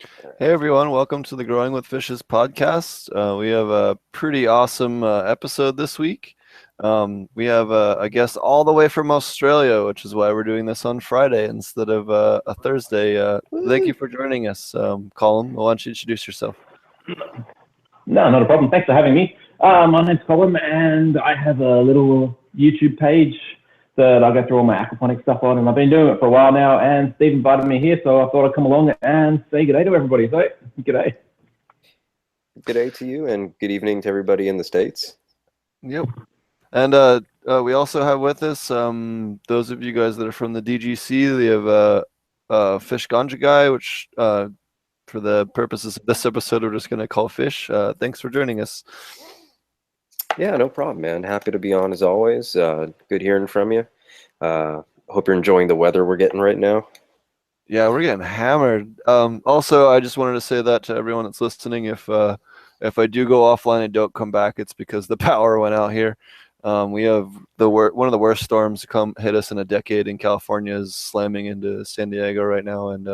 Hey everyone, welcome to the Growing with Fishes podcast. We have a pretty awesome episode this week. We have a guest all the way from Australia, which is why we're doing this on Friday instead of a Thursday. Thank you for joining us, Colum. Why don't you introduce yourself? No, not a problem. Thanks for having me. My name's Colum, and I have a little YouTube page that I go through all my aquaponics stuff on, and I've been doing it for a while now. And Steve invited me here, so I thought I'd come along and say good day to everybody. So, good day. Good day to you, and good evening to everybody in the States. Yep. And we also have with us those of you guys that are from the DGC. We have Fish Ganja Guy, which for the purposes of this episode, we're just going to call Fish. Thanks for joining us. Yeah, no problem, man. Happy to be on as always. Good hearing from you. Hope you're enjoying the weather we're getting right now. Yeah, we're getting hammered. Also, I just wanted to say that to everyone that's listening. If I do go offline and don't come back, it's because the power went out here. We have one of the worst storms come hit us in a decade in California is slamming into San Diego right now, and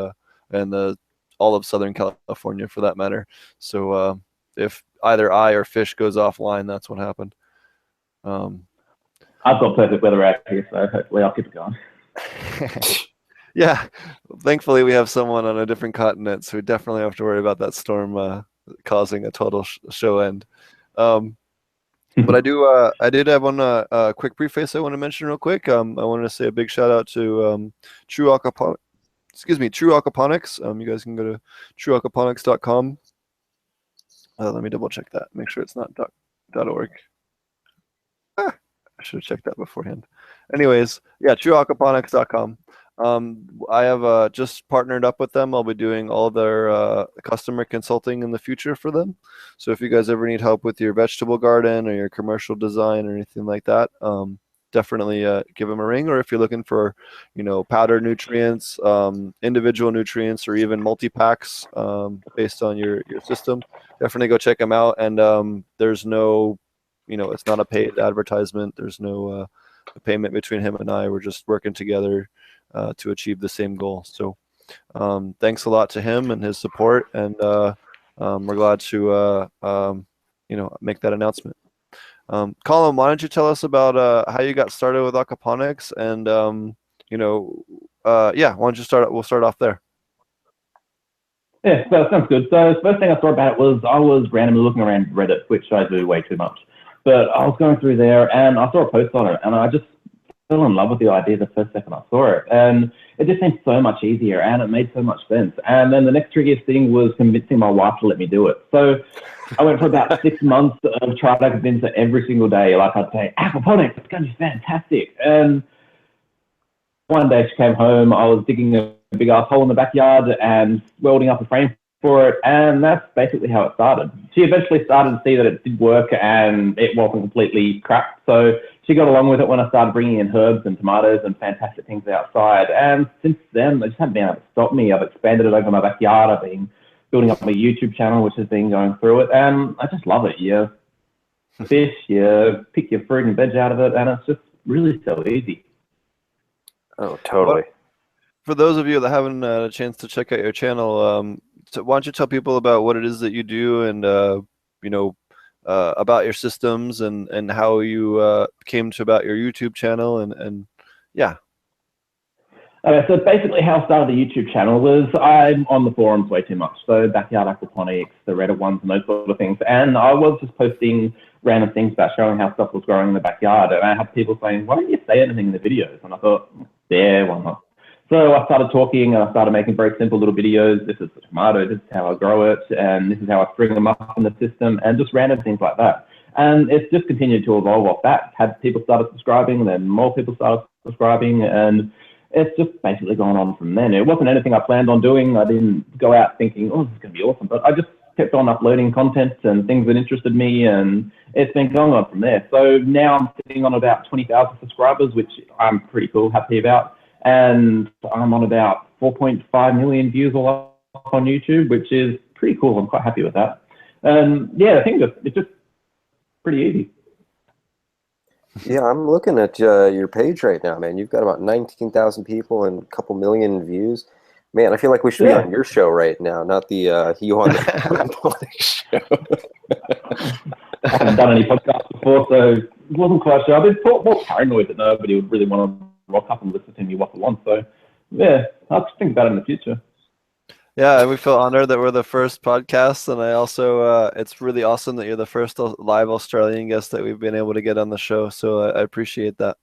all of Southern California for that matter. So if either I or Fish goes offline, that's what happened. I've got perfect weather out here, so hopefully I'll keep it going. Yeah, thankfully we have someone on a different continent, so we definitely have to worry about that storm causing a total show end. But I did have one quick preface I want to mention real quick. I wanted to say a big shout out to True Aquaponics. True Aquaponics. You guys can go to trueaquaponics.com. Let me double check that. Make sure it's not .org. I should have checked that beforehand. Anyways, yeah, trueaquaponics.com. I have just partnered up with them. I'll be doing all their customer consulting in the future for them. So if you guys ever need help with your vegetable garden or your commercial design or anything like that, definitely give them a ring. Or if you're looking for, powder nutrients, individual nutrients, or even multi-packs based on your system, definitely go check them out. And there's no, it's not a paid advertisement. There's no payment between him and I. We're just working together to achieve the same goal. So thanks a lot to him and his support, and we're glad to make that announcement. Colum, why don't you tell us about how you got started with aquaponics, and why don't you start? We'll start off there. Yeah, so that sounds good. So the first thing I thought about was I was randomly looking around Reddit, which I do way too much. But I was going through there and I saw a post on it, and I just fell in love with the idea the first second I saw it. And it just seemed so much easier and it made so much sense. And then the next trickiest thing was convincing my wife to let me do it. So I went for about 6 months of trying to convince her every single day. Like I'd say, aquaponics, it's going to be fantastic. And one day she came home, I was digging a big ass hole in the backyard and welding up a frame for it, and that's basically how it started. She eventually started to see that it did work and it wasn't completely crap, so she got along with it when I started bringing in herbs and tomatoes and fantastic things outside. And since then, they just haven't been able to stop me. I've expanded it over my backyard. I've been building up my YouTube channel, which has been going through it, and I just love it. You fish, you pick your fruit and veg out of it, and it's just really so easy. Oh, totally. For those of you that haven't had a chance to check out your channel, so why don't you tell people about what it is that you do, and about your systems and how you came to about your YouTube channel, and yeah. Okay, so basically how I started the YouTube channel was I'm on the forums way too much. So Backyard Aquaponics, the Reddit ones, and those sort of things. And I was just posting random things about showing how stuff was growing in the backyard. And I had people saying, why don't you say anything in the videos? And I thought, yeah, why not? So I started talking and I started making very simple little videos. This is the tomato, this is how I grow it, and this is how I string them up in the system, and just random things like that. And it's just continued to evolve off that. Had people started subscribing, then more people started subscribing, and it's just basically gone on from then. It wasn't anything I planned on doing. I didn't go out thinking, oh, this is going to be awesome, but I just kept on uploading content and things that interested me, and it's been going on from there. So now I'm sitting on about 20,000 subscribers, which I'm pretty cool, happy about. And I'm on about 4.5 million views all up on YouTube, which is pretty cool. I'm quite happy with that. And yeah, I think it's just pretty easy. Yeah, I'm looking at your page right now, man. You've got about 19,000 people and a couple million views. Man, I feel like we should be Yeah. on your show right now, not the you on the Ponics show. I haven't done any podcasts before, so wasn't quite sure. I've been more paranoid that nobody would really want to rock up and listen to me waffle on. So, yeah, I'll think about it in the future. Yeah, and we feel honored that we're the first podcast, and I also it's really awesome that you're the first live Australian guest that we've been able to get on the show. So I appreciate that.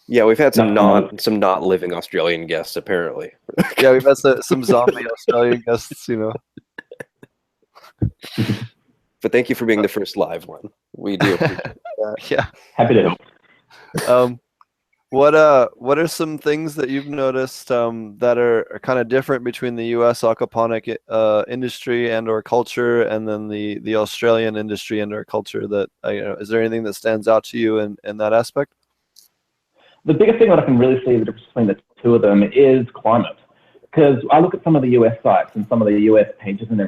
Yeah, we've had some No. not living Australian guests apparently. Yeah, we've had some zombie Australian guests, you know. But thank you for being the first live one. We do appreciate that. Yeah. Happy to help. What are some things that you've noticed that are kind of different between the U.S. aquaponic industry and or culture, and then the Australian industry and or culture? That is there anything that stands out to you in that aspect? The biggest thing that I can really see the difference between the two of them is climate. Because I look at some of the US sites and some of the US pages and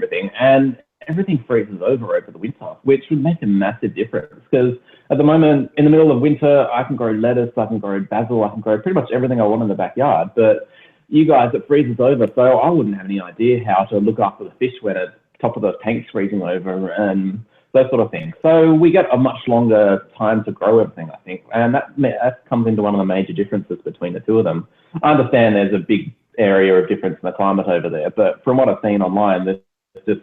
everything freezes over the winter, which would make a massive difference. Because at the moment, in the middle of winter, I can grow lettuce, I can grow basil, I can grow pretty much everything I want in the backyard. But you guys, it freezes over, so I wouldn't have any idea how to look after the fish when the top of the tank's freezing over and those sort of things. So we get a much longer time to grow everything, I think. And that comes into one of the major differences between the two of them. I understand there's a big area of difference in the climate over there, but from what I've seen online, there's just,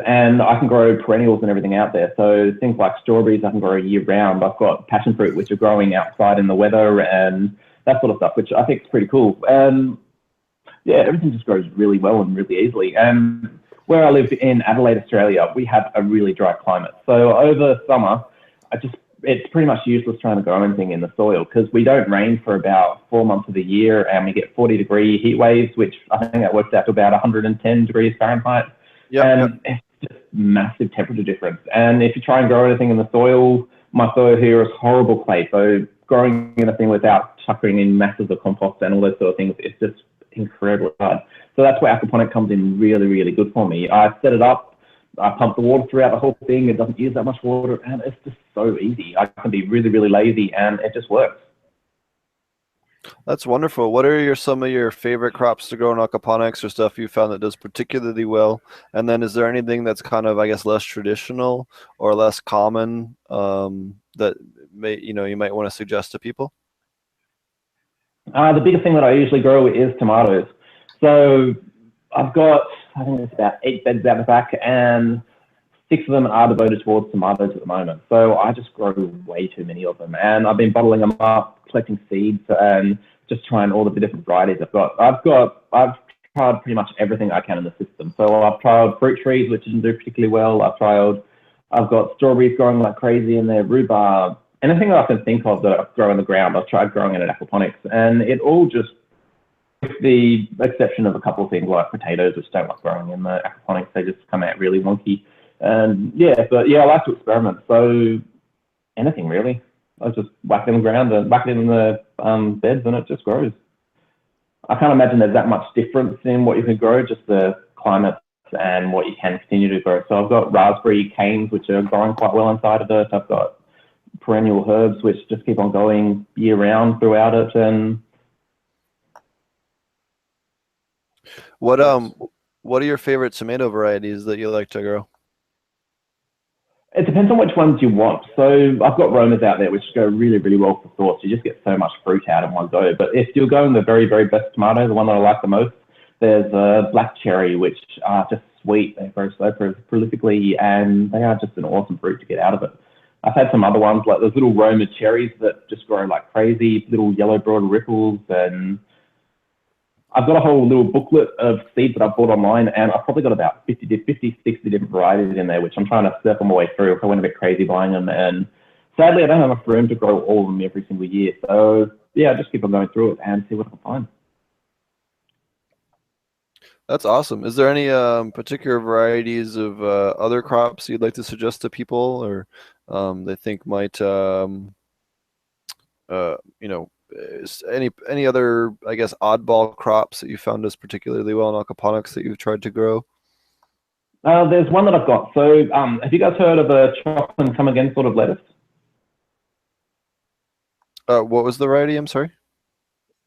and I can grow perennials and everything out there. So things like strawberries, I can grow year round. I've got passion fruit, which are growing outside in the weather and that sort of stuff, which I think is pretty cool. And yeah, everything just grows really well and really easily. And where I live in Adelaide, Australia, we have a really dry climate. So over summer, it's pretty much useless trying to grow anything in the soil because we don't rain for about 4 months of the year and we get 40-degree heat waves, which I think that works out to about 110 degrees Fahrenheit. And it's just massive temperature difference. And if you try and grow anything in the soil, my soil here is horrible clay. So growing anything without chucking in masses of compost and all those sort of things, it's just incredibly hard. So that's where aquaponic comes in really, really good for me. I set it up, I pump the water throughout the whole thing. It doesn't use that much water, and it's just so easy. I can be really, really lazy, and it just works. That's wonderful. What are some of your favorite crops to grow in aquaponics, or stuff you found that does particularly well? And then is there anything that's kind of, I guess, less traditional or less common that you might want to suggest to people? The biggest thing that I usually grow is tomatoes. So I've got, I think it's about 8 beds out the back, and 6 of them are devoted towards tomatoes at the moment. So I just grow way too many of them, and I've been bottling them up, collecting seeds, and just trying all the different varieties I've got. I've tried pretty much everything I can in the system. So I've tried fruit trees, which didn't do particularly well. I've got strawberries growing like crazy in there, rhubarb, anything that I can think of that I grow in the ground. I've tried growing it in aquaponics, and it all just, with the exception of a couple of things like potatoes, which don't like growing in the aquaponics, they just come out really wonky. And I like to experiment. So anything really. I just whack it in the ground and whack it in the beds, and it just grows. I can't imagine there's that much difference in what you can grow, just the climate and what you can continue to grow. So I've got raspberry canes, which are growing quite well inside of it. I've got perennial herbs, which just keep on going year round throughout it. And what are your favorite tomato varieties that you like to grow? it depends on which ones you want. So I've got Romas out there, which go really, really well for sauce. You just get so much fruit out in one go. But if you're going the very, very best tomato, the one that I like the most, there's black cherry, which are just sweet. They grow so prolifically, and they are just an awesome fruit to get out of it. I've had some other ones, like those little Roma cherries that just grow like crazy, little yellow broad ripples, and I've got a whole little booklet of seeds that I've bought online, and I've probably got about 50, 60 different varieties in there, which I'm trying to circle my way through. I went a bit crazy buying them, and sadly, I don't have enough room to grow all of them every single year. So yeah, I just keep on going through it and see what I can find. That's awesome. Is there any particular varieties of other crops you'd like to suggest to people, or they think might, any other, I guess, oddball crops that you found as particularly well in aquaponics that you've tried to grow? There's one that I've got. So have you guys heard of a chop and come again sort of lettuce? What was the variety? I'm sorry.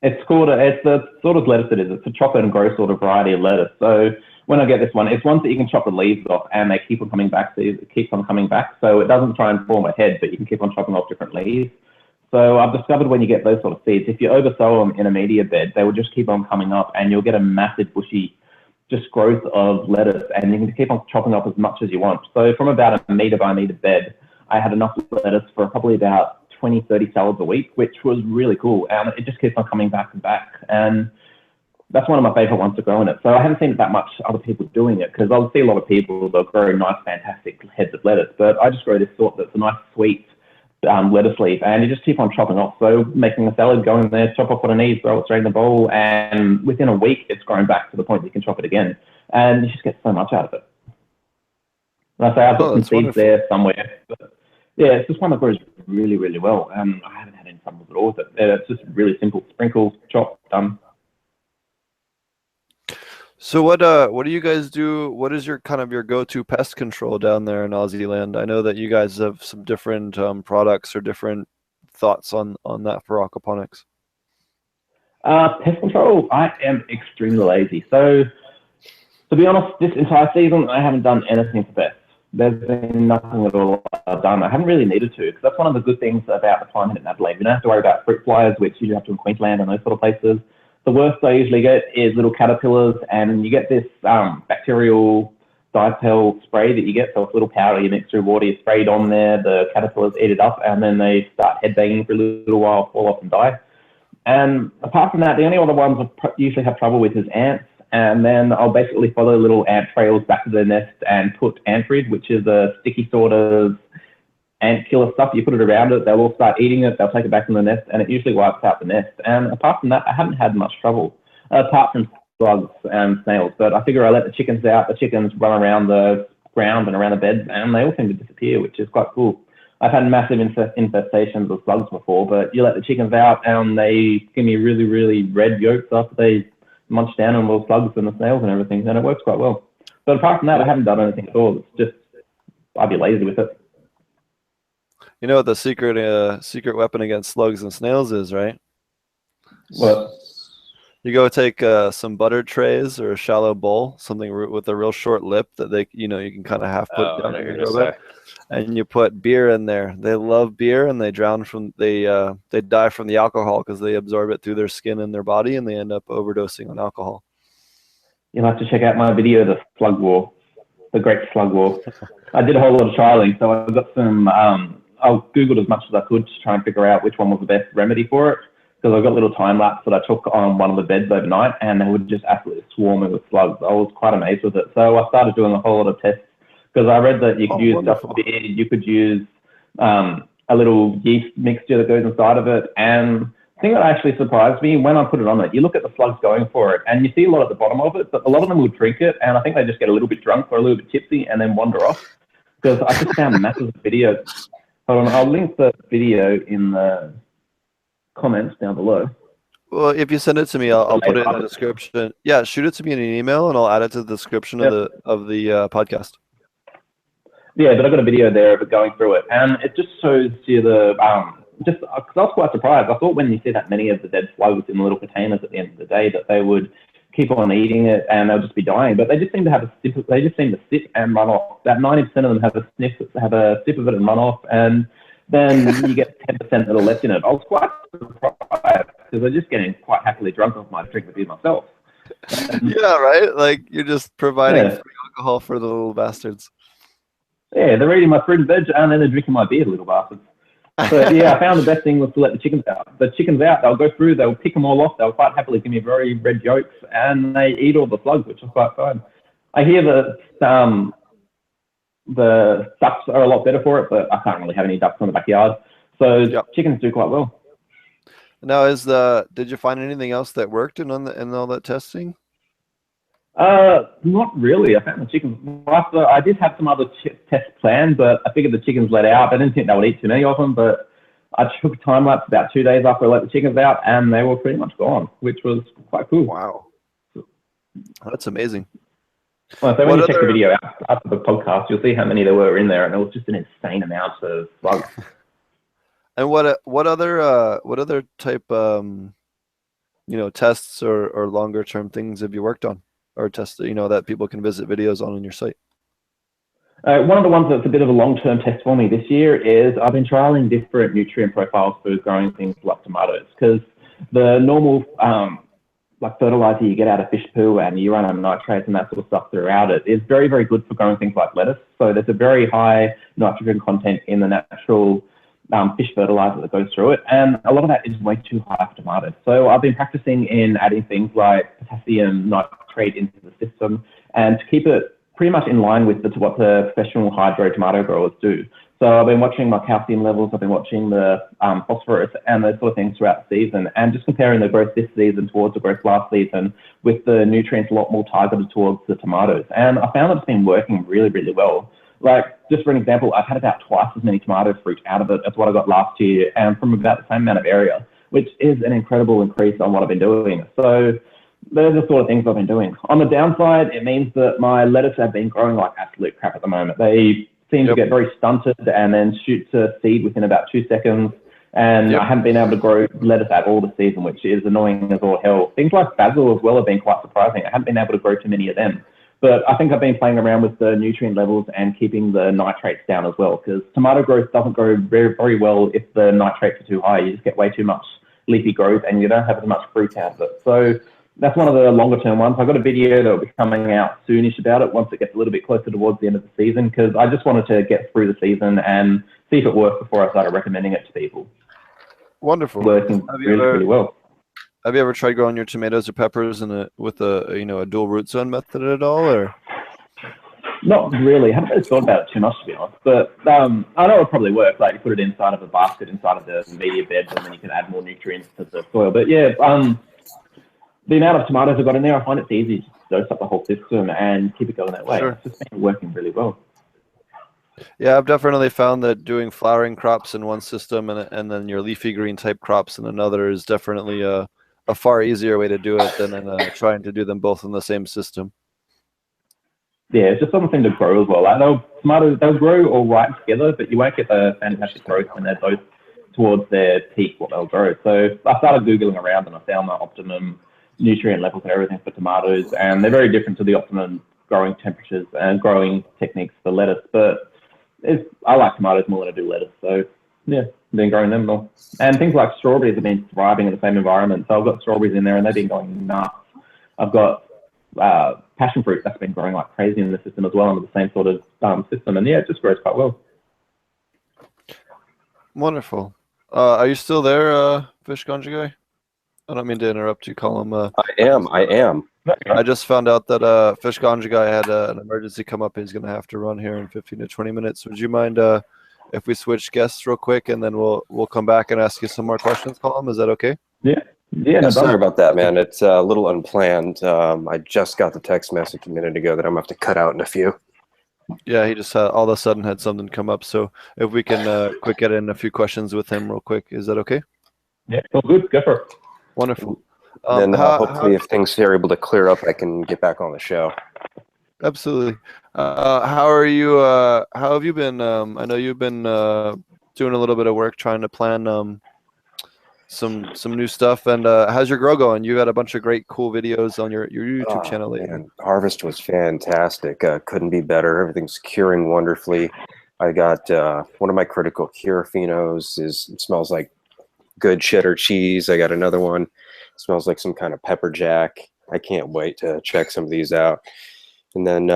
It's the sort of lettuce it is. It's a chop and grow sort of variety of lettuce. So when I get this one, it's ones that you can chop the leaves off and they keep on coming back. So it keeps on coming back. So it doesn't try and form a head, but you can keep on chopping off different leaves. So I've discovered when you get those sort of seeds, if you oversow them in a media bed, they will just keep on coming up and you'll get a massive bushy just growth of lettuce and you can keep on chopping up as much as you want. So from about a meter by meter bed, I had enough lettuce for probably about 20, 30 salads a week, which was really cool. And it just keeps on coming back and back. And that's one of my favorite ones to grow in it. So I haven't seen that much other people doing it because I'll see a lot of people that grow nice, fantastic heads of lettuce. But I just grow this sort that's a nice, sweet lettuce leaf, and you just keep on chopping off. So making a salad, go in there, chop off what I need, throw it straight in the bowl, and within a week, it's grown back to the point that you can chop it again. And you just get so much out of it. And I say I've got some seeds wonderful. There somewhere. But yeah, it's just one that grows really, really well. I haven't had any trouble at all with it. It's just really simple. Sprinkles, chop, done. So what do you guys do? What is your kind of your go-to pest control down there in Aussie land? I know that you guys have some different products or different thoughts on that for aquaponics. Pest control, I am extremely lazy. So to be honest, this entire season, I haven't done anything for pests. There's been nothing at all I've done. I haven't really needed to, because that's one of the good things about the climate in Adelaide. We don't have to worry about fruit flies, which you have to in Queensland and those sort of places. The worst I usually get is little caterpillars, and you get this bacterial dipel spray that you get. So it's a little powder you mix through water, you spray it on there, the caterpillars eat it up, and then they start headbanging for a little while, fall off and die. And apart from that, the only other ones I usually have trouble with is ants. And then I'll basically follow little ant trails back to their nest and put antrid, which is a sticky sort of ant killer stuff. You put it around it, they'll all start eating it, they'll take it back from the nest, and it usually wipes out the nest. And apart from that, I haven't had much trouble, apart from slugs and snails. But I figure I let the chickens out, the chickens run around the ground and around the beds, and they all seem to disappear, which is quite cool. I've had massive infestations of slugs before, but you let the chickens out and they give me really, really red yolks after they munch down on all the slugs and the snails and everything, and it works quite well. But apart from that, I haven't done anything at all. It's just, I'd be lazy with it. You know what the secret weapon against slugs and snails is, right? What? You go take some butter trays or a shallow bowl, something with a real short lip that they, you can kind of half put down in your grow bed, and you put beer in there. They love beer, and they die from the alcohol because they absorb it through their skin and their body, and they end up overdosing on alcohol. You'll have to check out my video, The Slug War, The Great Slug War. I did a whole lot of trialing, so I got some. I Googled as much as I could to try and figure out which one was the best remedy for it. Because I've got little time lapse that I took on one of the beds overnight, and they would just absolutely swarming with slugs. I was quite amazed with it. So I started doing a whole lot of tests, because I read that you could use stuff for beer, you could use a little yeast mixture that goes inside of it. And the thing that actually surprised me, when I put it on it, you look at the slugs going for it, and you see a lot at the bottom of it, but a lot of them will drink it, and I think they just get a little bit drunk or a little bit tipsy and then wander off. Because I just found massive videos. Hold on, I'll link the video in the comments down below. Well, if you send it to me, I'll put it in the description. Yeah, shoot it to me in an email, and I'll add it to the description of the podcast. Yeah, but I've got a video there of it going through it, and it just shows you the just because I was quite surprised. I thought when you see that many of the dead slugs in the little containers at the end of the day that they would keep on eating it and they'll just be dying, but they just seem to have a sip. They just seem to sip and run off. About 90% of them have a sip of it and run off, and then you get 10% that are left in it. I was quite surprised because I'm just getting quite happily drunk off my drink of beer myself. Yeah, right. Like you're just providing free alcohol for the little bastards. Yeah, they're eating my fruit and veg, and then they're drinking my beer, the little bastards. So yeah, I found the best thing was to let the chickens out. The chickens out, they'll go through, they'll pick them all off, they'll quite happily give me very red yolks, and they eat all the slugs, which is quite fun. I hear that the ducks are a lot better for it, but I can't really have any ducks in the backyard. So chickens do quite well. Now, did you find anything else that worked in all that testing? Not really. I found the chickens. I did have some other tests planned, but I figured the chickens let out. I didn't think they would eat too many of them, but I took a time lapse about 2 days after I let the chickens out, and they were pretty much gone, which was quite cool. Wow, that's amazing. Well, so when you check the video out after the podcast, you'll see how many there were in there, and it was just an insane amount of bugs. And what other type tests or longer term things have you worked on, or tests that people can visit videos on your site? One of the ones that's a bit of a long-term test for me this year is I've been trialing different nutrient profiles for growing things like tomatoes, because the normal like fertilizer you get out of fish poo and uranium nitrates and that sort of stuff throughout it is very, very good for growing things like lettuce. So there's a very high nitrogen content in the natural fish fertilizer that goes through it, and a lot of that is way too high for tomatoes. So I've been practicing in adding things like potassium nitrate into the system, and to keep it pretty much in line with what the professional hydro tomato growers do. So I've been watching my calcium levels, I've been watching the phosphorus and those sort of things throughout the season, and just comparing the growth this season towards the growth last season with the nutrients a lot more targeted towards the tomatoes. And I found that it's been working really, really well. Like, just for an example, I've had about twice as many tomato fruit out of it as what I got last year, and from about the same amount of area, which is an incredible increase on what I've been doing. So those are the sort of things I've been doing. On the downside, it means that my lettuce have been growing like absolute crap at the moment. They seem to get very stunted and then shoot to seed within about 2 seconds. And I haven't been able to grow lettuce at all this season, which is annoying as all hell. Things like basil as well have been quite surprising. I haven't been able to grow too many of them. But I think I've been playing around with the nutrient levels and keeping the nitrates down as well, because tomato growth doesn't grow very, very well if the nitrates are too high. You just get way too much leafy growth and you don't have as much fruit out of it. So that's one of the longer term ones. I've got a video that will be coming out soonish about it once it gets a little bit closer towards the end of the season, because I just wanted to get through the season and see if it works before I started recommending it to people. Wonderful. Working really well. Have you ever tried growing your tomatoes or peppers with a dual root zone method at all, or? Not really. I haven't really thought about it too much, to be honest. But I know it would probably work. Like, you put it inside of a basket, inside of the media bed, and then you can add more nutrients to the soil. But yeah, the amount of tomatoes I've got in there, I find it's easy to dose up the whole system and keep it going that way. Sure. It's just been working really well. Yeah, I've definitely found that doing flowering crops in one system and then your leafy green type crops in another is definitely a far easier way to do it than trying to do them both in the same system. Yeah, it's just something to grow as well. Like, they'll grow all right together, but you won't get the fantastic growth when they're both towards their peak, what they'll grow. So I started Googling around and I found the optimum nutrient levels and everything for tomatoes, and they're very different to the optimum growing temperatures and growing techniques for lettuce. But I like tomatoes more than I do lettuce. So yeah, I've been growing them more. And things like strawberries have been thriving in the same environment. So I've got strawberries in there and they've been going nuts. I've got passion fruit that's been growing like crazy in the system as well, under the same sort of system. And yeah, it just grows quite well. Wonderful. Are you still there, Fish Conjugate? I don't mean to interrupt you, Colum. I am. I just found out that Fish Conjugate had an emergency come up. He's going to have to run here in 15 to 20 minutes. Would you mind if we switch guests real quick, and then we'll come back and ask you some more questions, Colum? Is that okay? Yeah. No, sorry about that, man. It's a little unplanned. I just got the text message a minute ago that I'm going to have to cut out in a few. Yeah, he just all of a sudden had something come up. So if we can quick get in a few questions with him real quick, is that okay? Yeah, all good. Go for it. Wonderful. Then hopefully if things are able to clear up, I can get back on the show. Absolutely. How are you? How have you been? I know you've been doing a little bit of work trying to plan some new stuff. And how's your grow going? You had a bunch of great cool videos on your YouTube channel lately. Man, harvest was fantastic. Couldn't be better. Everything's curing wonderfully. I got one of my critical cure phenos. It smells like good cheddar cheese. I got another one. It smells like some kind of pepper jack. I can't wait to check some of these out. And then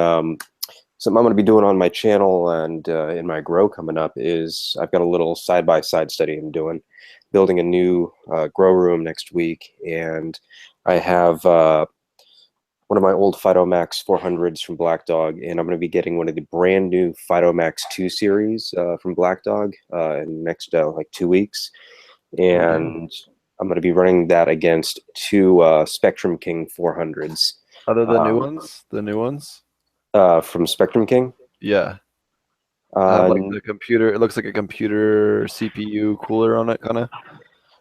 something I'm going to be doing on my channel and in my grow coming up is I've got a little side-by-side study I'm doing, building a new grow room next week. And I have one of my old Phytomax 400s from Black Dog, and I'm going to be getting one of the brand new Phytomax 2 series from Black Dog in the next like 2 weeks. And I'm going to be running that against 2 Spectrum King 400s. Are they the new ones? The new ones? From Spectrum King? Yeah. Like the computer, it looks like a computer CPU cooler on it, kind of.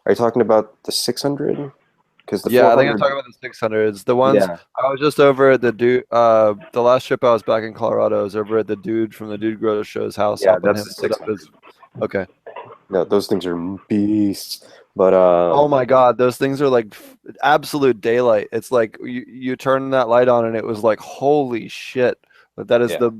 Are you talking about the 600? Because the I think I'm talking about the 600s. The ones I was just over at the dude. The last trip I was back in Colorado, I was over at the dude from the Dude Grow Show's house. Yeah, that's the 600. Okay. No, those things are beasts. But Oh my God, those things are like absolute daylight. It's like you turn that light on and it was like, holy shit. But that is yeah. the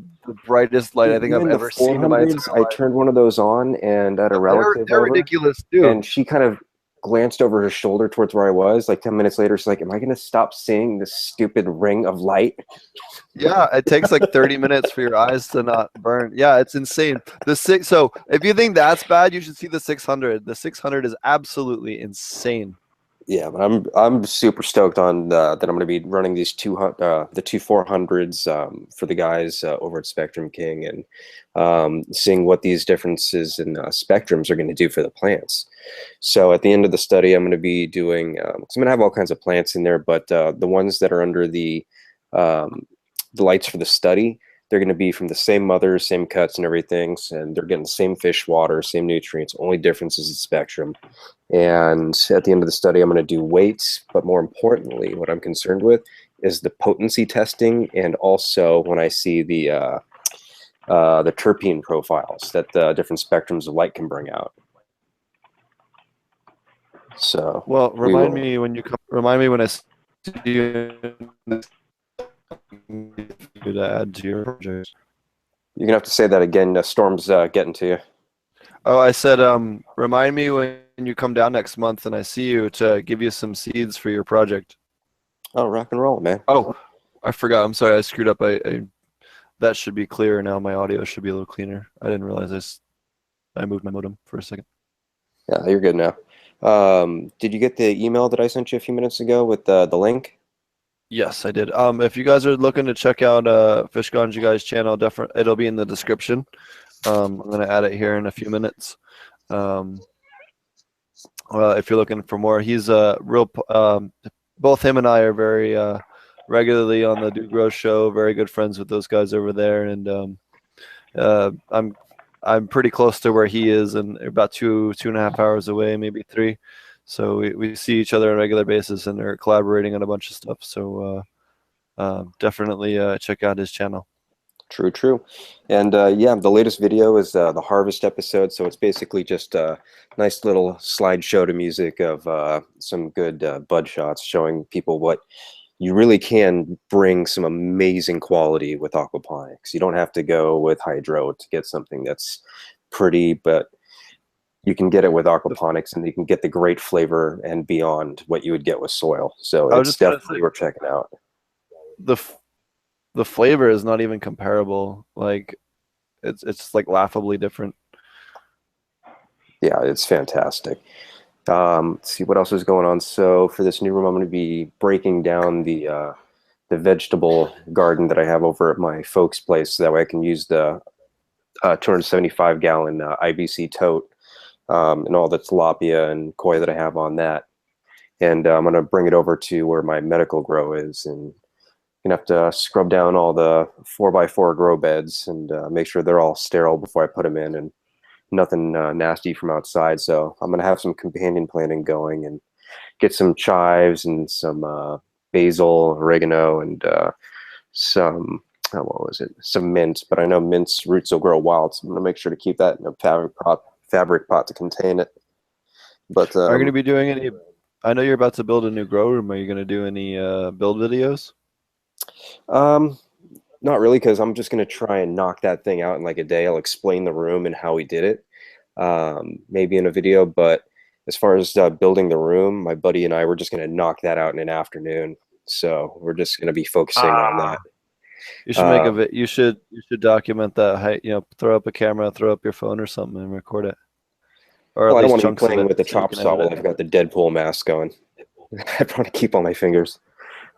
brightest light I Dude, think I've even the ever seen in my 400s, entire I life. turned one of those on and I had a relative They're over, ridiculous too. and she kind of glanced over her shoulder towards where I was. Like 10 minutes later, she's like, "Am I going to stop seeing this stupid ring of light?" Yeah, it takes like 30 minutes for your eyes to not burn. Yeah, it's insane. So if you think that's bad, you should see the 600. The 600 is absolutely insane. Yeah, but I'm super stoked on that. I'm going to be running these the two 400s for the guys over at Spectrum King, and seeing what these differences in spectrums are going to do for the plants. So at the end of the study, I'm going to be doing. 'Cause I'm going to have all kinds of plants in there, but the ones that are under um, the lights for the study, they're going to be from the same mothers, same cuts, and everything, and they're getting the same fish water, same nutrients. Only difference is the spectrum. And at the end of the study, I'm going to do weights, but more importantly, what I'm concerned with is the potency testing, and also when I see the terpene profiles that the different spectrums of light can bring out. So Well, we remind will. me when you come. Remind me when I see you to add to your project. You're gonna have to say that again. Storm's getting to you. Oh, I said, remind me when you come down next month and I see you to give you some seeds for your project. Oh, rock and roll, man. Oh, I forgot. I'm sorry. I screwed up. That should be clearer now. My audio should be a little cleaner. I didn't realize I moved my modem for a second. Yeah, you're good now. Did you get the email that I sent you a few minutes ago with the link? Yes, I did. If you guys are looking to check out Fish Ganji Guy's channel, definitely it'll be in the description. I'm gonna add it here in a few minutes. Well, if you're looking for more, he's a real. Both him and I are very regularly on the Do Grow show. Very good friends with those guys over there, and I'm pretty close to where he is, and about 2.5 hours away, maybe 3. So we see each other on a regular basis, and are collaborating on a bunch of stuff. So definitely check out his channel. True, true. And yeah, the latest video is the harvest episode. So it's basically just a nice little slideshow to music of some good bud shots showing people what you really can bring some amazing quality with aquaponics. You don't have to go with hydro to get something that's pretty, but you can get it with aquaponics and you can get the great flavor and beyond what you would get with soil. So I was it's just gonna definitely say worth checking out. the flavor is not even comparable. Like it's like laughably different. Yeah, it's fantastic. Let's see what else is going on. So for this new room, I'm going to be breaking down the vegetable garden that I have over at my folks' place, so that way I can use the 275-gallon IBC tote and all the tilapia and koi that I have on that. And I'm going to bring it over to where my medical grow is, and gonna have to scrub down all the 4x4 grow beds and make sure they're all sterile before I put them in, and nothing nasty from outside. So I'm gonna have some companion planting going and get some chives and some basil, oregano, and some what was it? Some mint. But I know mint's roots will grow wild, so I'm gonna make sure to keep that in a fabric pot to contain it. But Are you going to be doing any? I know you're about to build a new grow room. Are you going to do any build videos? Not really, because I'm just going to try and knock that thing out in like a day. I'll explain the room and how we did it, maybe in a video. But as far as building the room, my buddy and I were just going to knock that out in an afternoon. So we're just going to be focusing on that. You should make a you should document that. You know, throw up a camera, throw up your phone or something, and record it. Or at Well, I don't least want to be chunks of playing it, with the so you chop can saw edit while it. I've got the Deadpool mask going. I'd want to keep all my fingers.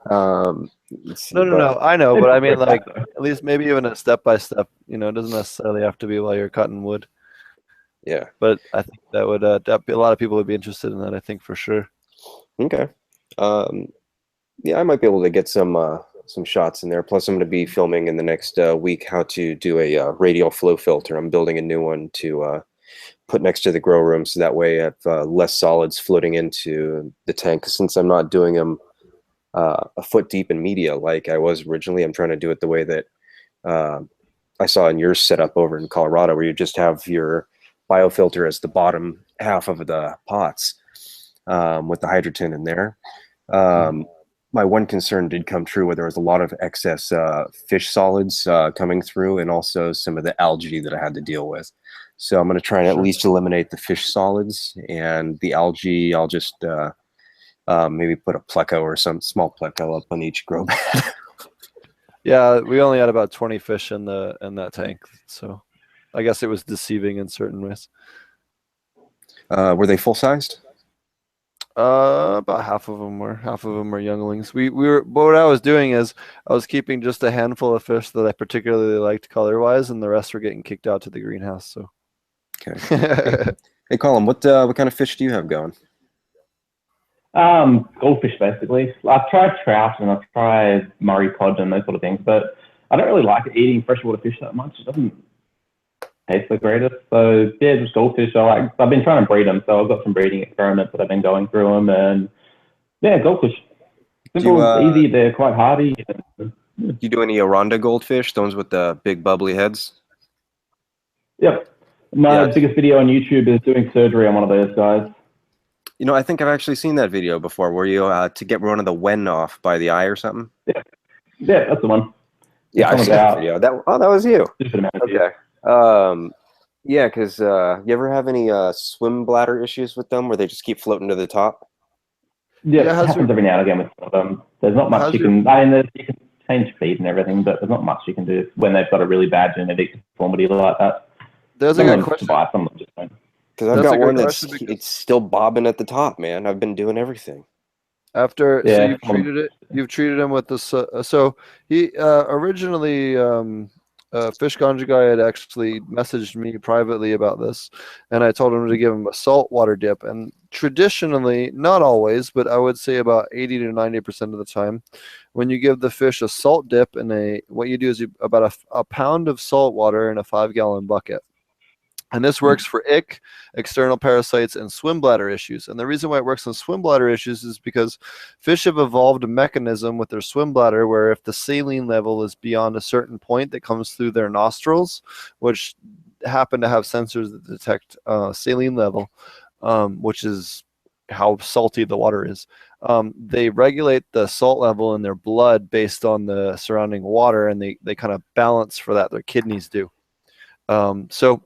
Let's see, No. I know, but I mean, like, at least maybe even a step by step. You know, it doesn't necessarily have to be while you're cutting wood. Yeah. But I think that would a lot of people would be interested in that. I think for sure. Okay. Yeah, I might be able to get some shots in there. Plus, I'm going to be filming in the next week how to do a radial flow filter. I'm building a new one to put next to the grow room, so that way I have less solids floating into the tank. Since I'm not doing them a foot deep in media like I was originally, I'm trying to do it the way that I saw in your setup over in Colorado, where you just have your biofilter as the bottom half of the pots. with the hydrogen in there. My one concern did come true, where there was a lot of excess fish solids coming through, and also some of the algae that I had to deal with. So I'm going to try and at least eliminate the fish solids, and the algae I'll just maybe put a pleco or some small pleco up on each grow bed. Yeah, we only had about 20 fish in that tank, so I guess it was deceiving in certain ways. Were they full sized? About half of them were younglings. But what I was doing is I was keeping just a handful of fish that I particularly liked color wise, and the rest were getting kicked out to the greenhouse. So, okay. Hey, Colum, what kind of fish do you have going? Goldfish basically. I've tried trout and I've tried Murray cod and those sort of things, but I don't really like eating freshwater fish that much. It doesn't taste the greatest. So yeah, just goldfish. I've been trying to breed them, so I've got some breeding experiments that I've been going through them, and yeah, goldfish. Simple, easy. They're quite hardy. Do you do any Aranda goldfish? The ones with the big bubbly heads? Yep. My biggest video on YouTube is doing surgery on one of those guys. You know, I think I've actually seen that video before, where you to get one of the wen off by the eye or something. Yeah, that's the one. Yeah, I've seen that video. That was you. Okay. Yeah, because you ever have any swim bladder issues with them, where they just keep floating to the top? Yeah, it happens every now and again with some of them. There's not much you can. I mean, you can change feed and everything, but there's not much you can do when they've got a really bad genetic deformity like that. There's a good question. Because I've got one that's it's still bobbing at the top, man. I've been doing everything. So you've treated him with this. So he originally, Fish Ganja guy had actually messaged me privately about this, and I told him to give him a saltwater dip. And traditionally, not always, but I would say about 80 to 90% of the time, when you give the fish a salt dip what you do is about a pound of salt water in a 5-gallon bucket. And this works for ick, external parasites, and swim bladder issues. And the reason why it works on swim bladder issues is because fish have evolved a mechanism with their swim bladder where if the saline level is beyond a certain point that comes through their nostrils, which happen to have sensors that detect saline level, which is how salty the water is, they regulate the salt level in their blood based on the surrounding water, and they kind of balance for that. Their kidneys do. So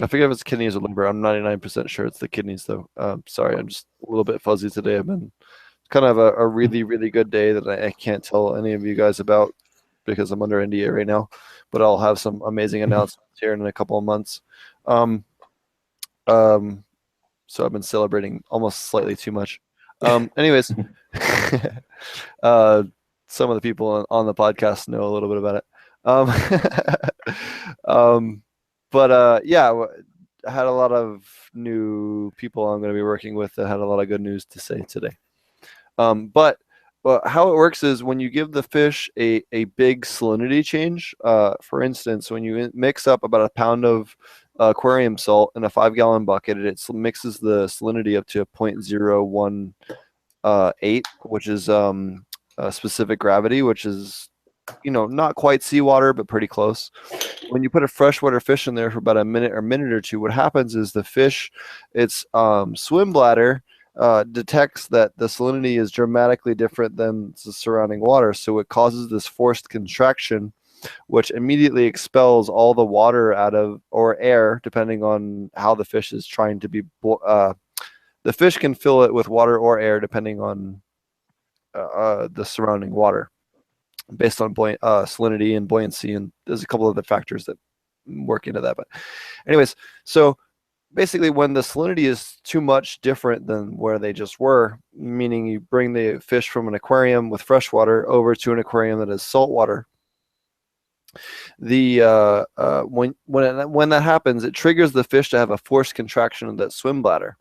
I forget if it's kidneys or liver. I'm 99% sure it's the kidneys, though. Sorry, I'm just a little bit fuzzy today. I've been kind of a really, really good day that I can't tell any of you guys about because I'm under NDA right now. But I'll have some amazing announcements here in a couple of months. So I've been celebrating almost slightly too much. Anyways, some of the people on the podcast know a little bit about it. But yeah, I had a lot of new people I'm going to be working with that had a lot of good news to say today. But how it works is when you give the fish a big salinity change, for instance, when you mix up about a pound of aquarium salt in a 5-gallon bucket, it mixes the salinity up to 0.018, which is specific gravity, which is not quite seawater, but pretty close. When you put a freshwater fish in there for about a minute or two, what happens is the fish, its swim bladder detects that the salinity is dramatically different than the surrounding water. So it causes this forced contraction, which immediately expels all the water out of, or air, depending on how the fish is trying to be. The fish can fill it with water or air, depending on the surrounding water, based on salinity and buoyancy, and there's a couple of other factors that work into that. But anyways, so basically when the salinity is too much different than where they just were, meaning you bring the fish from an aquarium with fresh water over to an aquarium that is salt water, when that happens, it triggers the fish to have a forced contraction of that swim bladder.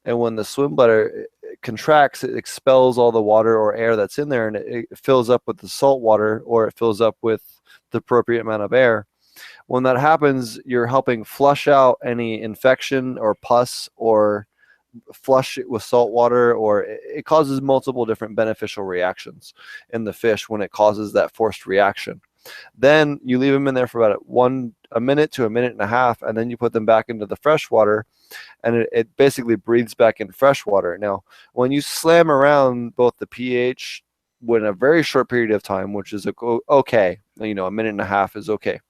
And when the swim bladder contracts, it expels all the water or air that's in there, and it fills up with the salt water, or it fills up with the appropriate amount of air. When that happens, you're helping flush out any infection or pus, or flush it with salt water, or it causes multiple different beneficial reactions in the fish when it causes that forced reaction. Then you leave them in there for about a minute to a minute and a half, and then you put them back into the fresh water, and it basically breathes back in fresh water. Now, when you slam around both the pH in a very short period of time, which is okay, you know, a minute and a half is okay.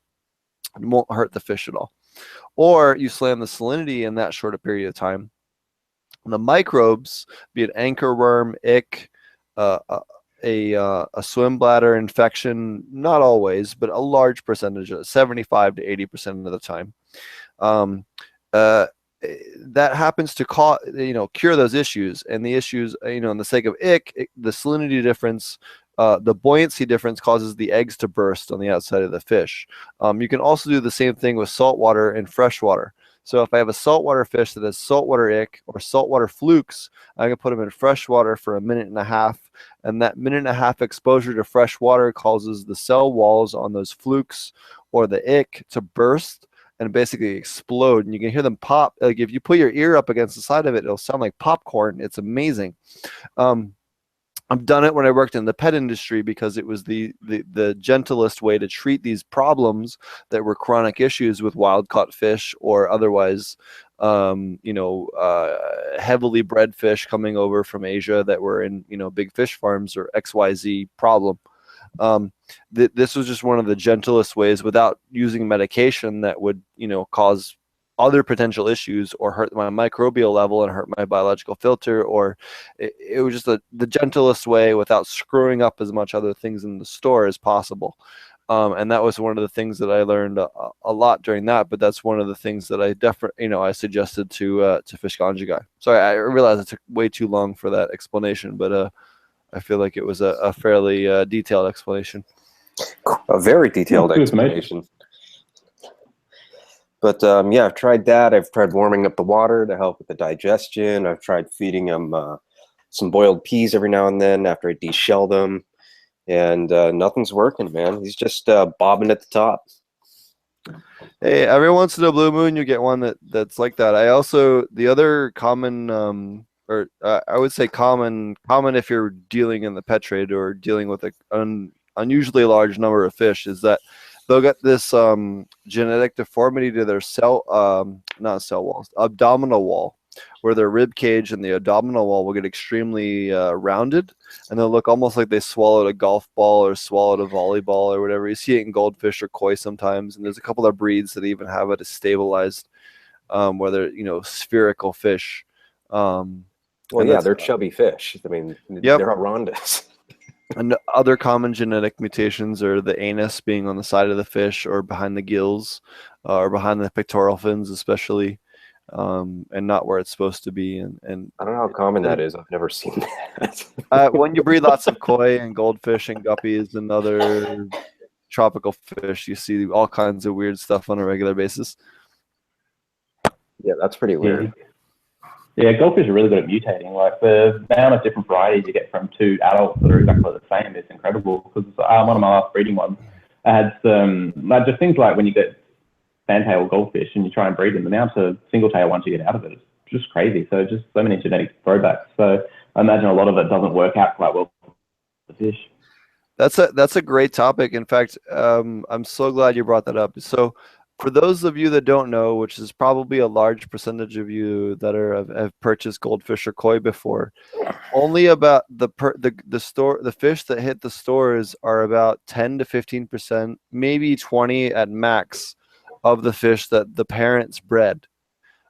It won't hurt the fish at all. Or you slam the salinity in that short a period of time, the microbes, be it anchor worm, ick, a swim bladder infection, not always, but a large percentage, 75 to 80% of the time, uh, that happens to cure those issues. And the issues, in the sake of ick, the salinity difference, the buoyancy difference causes the eggs to burst on the outside of the fish. You can also do the same thing with saltwater and freshwater. So if I have a saltwater fish that has saltwater ick or saltwater flukes, I can put them in freshwater for a minute and a half. And that minute and a half exposure to fresh water causes the cell walls on those flukes or the ick to burst and basically explode. And you can hear them pop. Like if you put your ear up against the side of it, it'll sound like popcorn. It's amazing. I've done it when I worked in the pet industry because it was the gentlest way to treat these problems that were chronic issues with wild caught fish or otherwise, heavily bred fish coming over from Asia that were in, big fish farms or XYZ problem. This was just one of the gentlest ways without using medication that would, cause other potential issues or hurt my microbial level and hurt my biological filter, or it was just the gentlest way without screwing up as much other things in the store as possible. And that was one of the things that I learned a lot during that, but that's one of the things that I definitely, I suggested to Fish Ganja Guy. Sorry, I realized it took way too long for that explanation, but I feel like it was a fairly detailed explanation. A very detailed explanation. But yeah, I've tried that. I've tried warming up the water to help with the digestion. I've tried feeding them some boiled peas every now and then after I deshell them. And nothing's working, man. He's just bobbing at the top. Hey, every once in a blue moon, you get one that's like that. I also, the other common, I would say common if you're dealing in the pet trade or dealing with an unusually large number of fish, is that they'll get this genetic deformity to their not cell walls, abdominal wall, where their rib cage and the abdominal wall will get extremely rounded, and they'll look almost like they swallowed a golf ball or swallowed a volleyball or whatever. You see it in goldfish or koi sometimes, and there's a couple of breeds that even have it as stabilized, where they're spherical fish. Well, yeah, they're chubby fish. I mean, yep. They're horrendous. And other common genetic mutations are the anus being on the side of the fish or behind the gills or behind the pectoral fins especially, and not where it's supposed to be. And I don't know how common that is. I've never seen that. When you breed lots of koi and goldfish and guppies and other tropical fish, you see all kinds of weird stuff on a regular basis. Yeah, that's pretty weird. Yeah, goldfish are really good at mutating. Like the amount of different varieties you get from two adults that are exactly the same is incredible. Because one of my last breeding ones, I had some just things like when you get fantail goldfish and you try and breed them, the amount of single tail ones you get out of it is just crazy. So just so many genetic throwbacks. So I imagine a lot of it doesn't work out quite well for the fish. That's a great topic. In fact, I'm so glad you brought that up. So for those of you that don't know, which is probably a large percentage of you that have purchased goldfish or koi before, only about the fish that hit the stores are about 10 to 15%, maybe 20 at max, of the fish that the parents bred.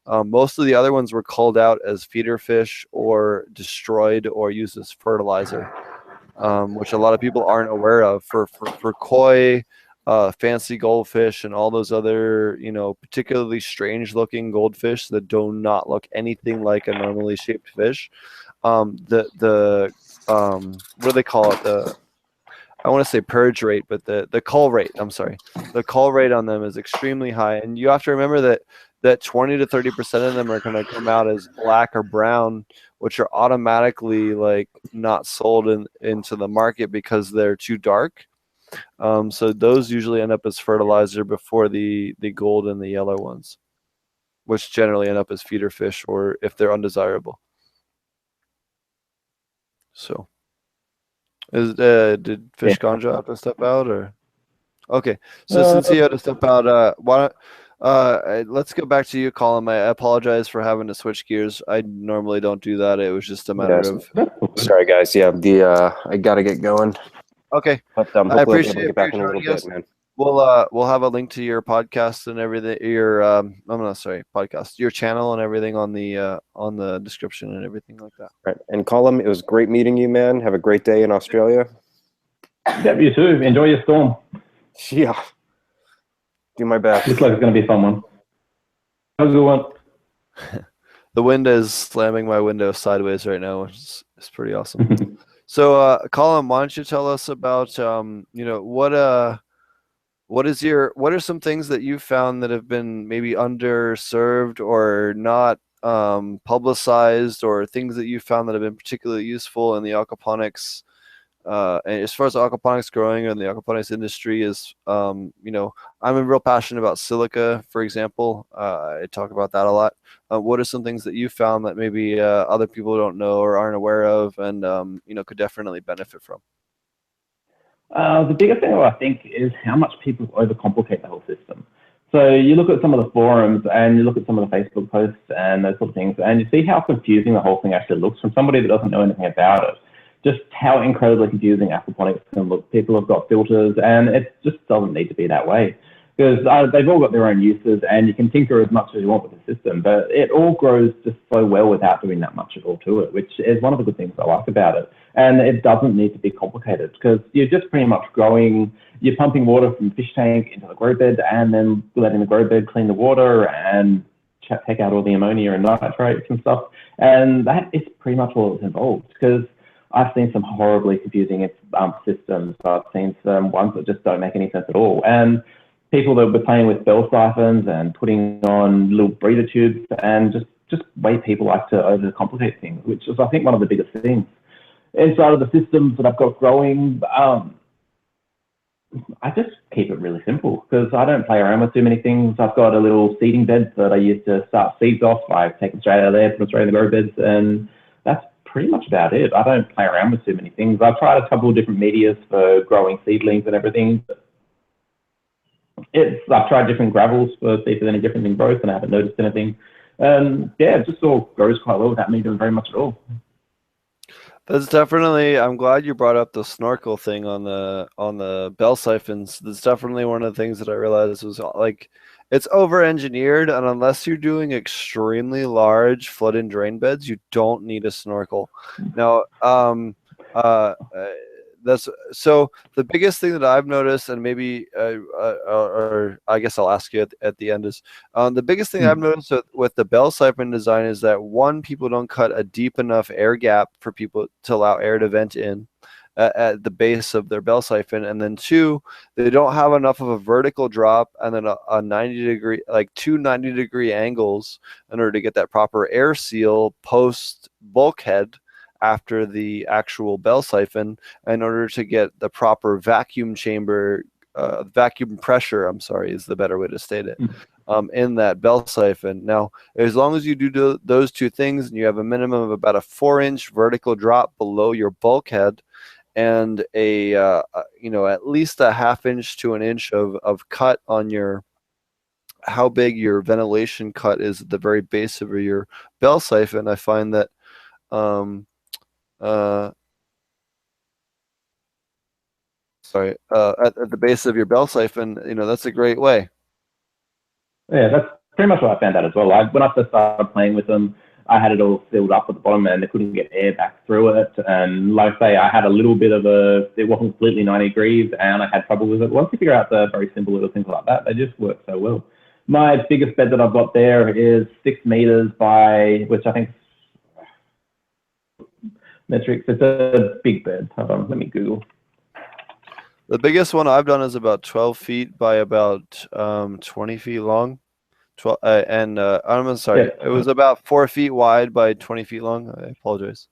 Most of the other ones were culled out as feeder fish or destroyed or used as fertilizer, which a lot of people aren't aware of. For koi, fancy goldfish and all those other, particularly strange looking goldfish that do not look anything like a normally shaped fish. What do they call it? I want to say purge rate, but the cull rate, I'm sorry. The cull rate on them is extremely high. And you have to remember that 20 to 30% of them are going to come out as black or brown, which are automatically like not sold into the market because they're too dark. So those usually end up as fertilizer before the gold and the yellow ones, which generally end up as feeder fish or if they're undesirable. So did Fish Ganja have to step out, or Okay, so since you had to step out, let's go back to you, Colum. I apologize for having to switch gears. I normally don't do that. It was just a matter Yes. of. Sorry, guys. Yeah, I gotta get going. Okay, But I hopefully I'll be able to appreciate get for back you in a little joining bit, us. man. We'll have a link to your podcast and everything. Your I'm not sorry, podcast, your channel and everything on the description and everything like that. Right. And Colum, it was great meeting you, man. Have a great day in Australia. Yep, you too. Enjoy your storm. Yeah. Do my best. Looks like it's going to be a fun one. Have a good one. The wind is slamming my window sideways right now, which is pretty awesome. So, Colum, why don't you tell us about what are some things that you've found that have been maybe underserved or not publicized, or things that you found that have been particularly useful in the aquaponics, and as far as aquaponics growing and the aquaponics industry is, I'm real passionate about silica, for example. I talk about that a lot. What are some things that you found that maybe other people don't know or aren't aware of, and could definitely benefit from? The biggest thing I think is how much people overcomplicate the whole system. So you look at some of the forums and you look at some of the Facebook posts and those sort of things, and you see how confusing the whole thing actually looks from somebody that doesn't know anything about it. Just how incredibly confusing aquaponics can look. People have got filters, and it just doesn't need to be that way. Because they've all got their own uses, and you can tinker as much as you want with the system, but it all grows just so well without doing that much at all to it, which is one of the good things I like about it. And it doesn't need to be complicated, because you're just pretty much you're pumping water from the fish tank into the grow bed, and then letting the grow bed clean the water and take out all the ammonia and nitrates and stuff. And that is pretty much all that's involved, because I've seen some horribly confusing systems. I've seen some ones that just don't make any sense at all. And people that were playing with bell siphons and putting on little breather tubes, and just way people like to overcomplicate things, which is, I think, one of the biggest things. Inside of the systems that I've got growing, I just keep it really simple, because I don't play around with too many things. I've got a little seeding bed that I use to start seeds off. I take them straight out of there, put them straight in the grow beds, and that's pretty much about it. I don't play around with too many things. I've tried a couple of different medias for growing seedlings and everything. I've tried different gravels for see if there's any difference in growth, and I haven't noticed anything. Yeah, it just all grows quite well without me doing very much at all. That's definitely. I'm glad you brought up the snorkel thing on the bell siphons. That's definitely one of the things that I realized was like, it's over-engineered, and unless you're doing extremely large flood and drain beds, you don't need a snorkel. Now, that's so the biggest thing that I've noticed, and maybe or I guess I'll ask you at the end, is the biggest thing I've noticed with the bell siphon design is that, one, people don't cut a deep enough air gap for people to allow air to vent in at the base of their bell siphon, and then two, they don't have enough of a vertical drop and then a 90 degree, like two 90-degree angles in order to get that proper air seal post bulkhead after the actual bell siphon, in order to get the proper vacuum chamber, vacuum pressure, I'm sorry, is the better way to state it, in that bell siphon. Now, as long as you do those two things, and you have a minimum of about a 4-inch vertical drop below your bulkhead, and at least a 1/2 inch to an inch of cut on how big your ventilation cut is at the very base of your bell siphon, I find that at the base of your bell siphon, that's a great way. Yeah, that's pretty much what I found out as well. When I first started playing with them, I had it all sealed up at the bottom, and they couldn't get air back through it. And like I say, I had a little bit of it wasn't completely 90 degrees, and I had trouble with it. Once you figure out the very simple little things like that, they just work so well. My biggest bed that I've got there is 6 meters by, which I think metrics. It's a big bed. Hold on, let me Google. The biggest one I've done is about 12 feet by about 20 feet long. I'm sorry, yeah. It was about 4 feet wide by 20 feet long. I apologize.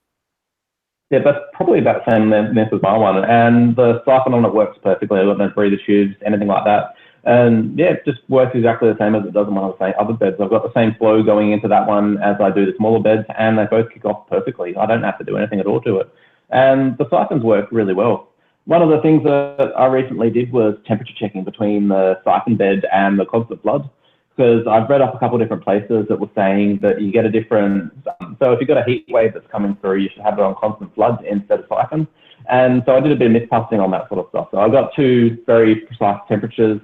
Yeah, that's probably about the same length as my one. And the siphon on it works perfectly. I've got no breather tubes, anything like that. And yeah, it just works exactly the same as it does in one of the other beds. I've got the same flow going into that one as I do the smaller beds, and they both kick off perfectly. I don't have to do anything at all to it. And the siphons work really well. one of the things that I recently did was temperature checking between the siphon bed and the constant flood, because I've read up a couple of different places that were saying that you get a different, so if you've got a heat wave that's coming through, you should have it on constant flood instead of siphon. And so I did a bit of myth busting on that sort of stuff. So I got two very precise temperatures,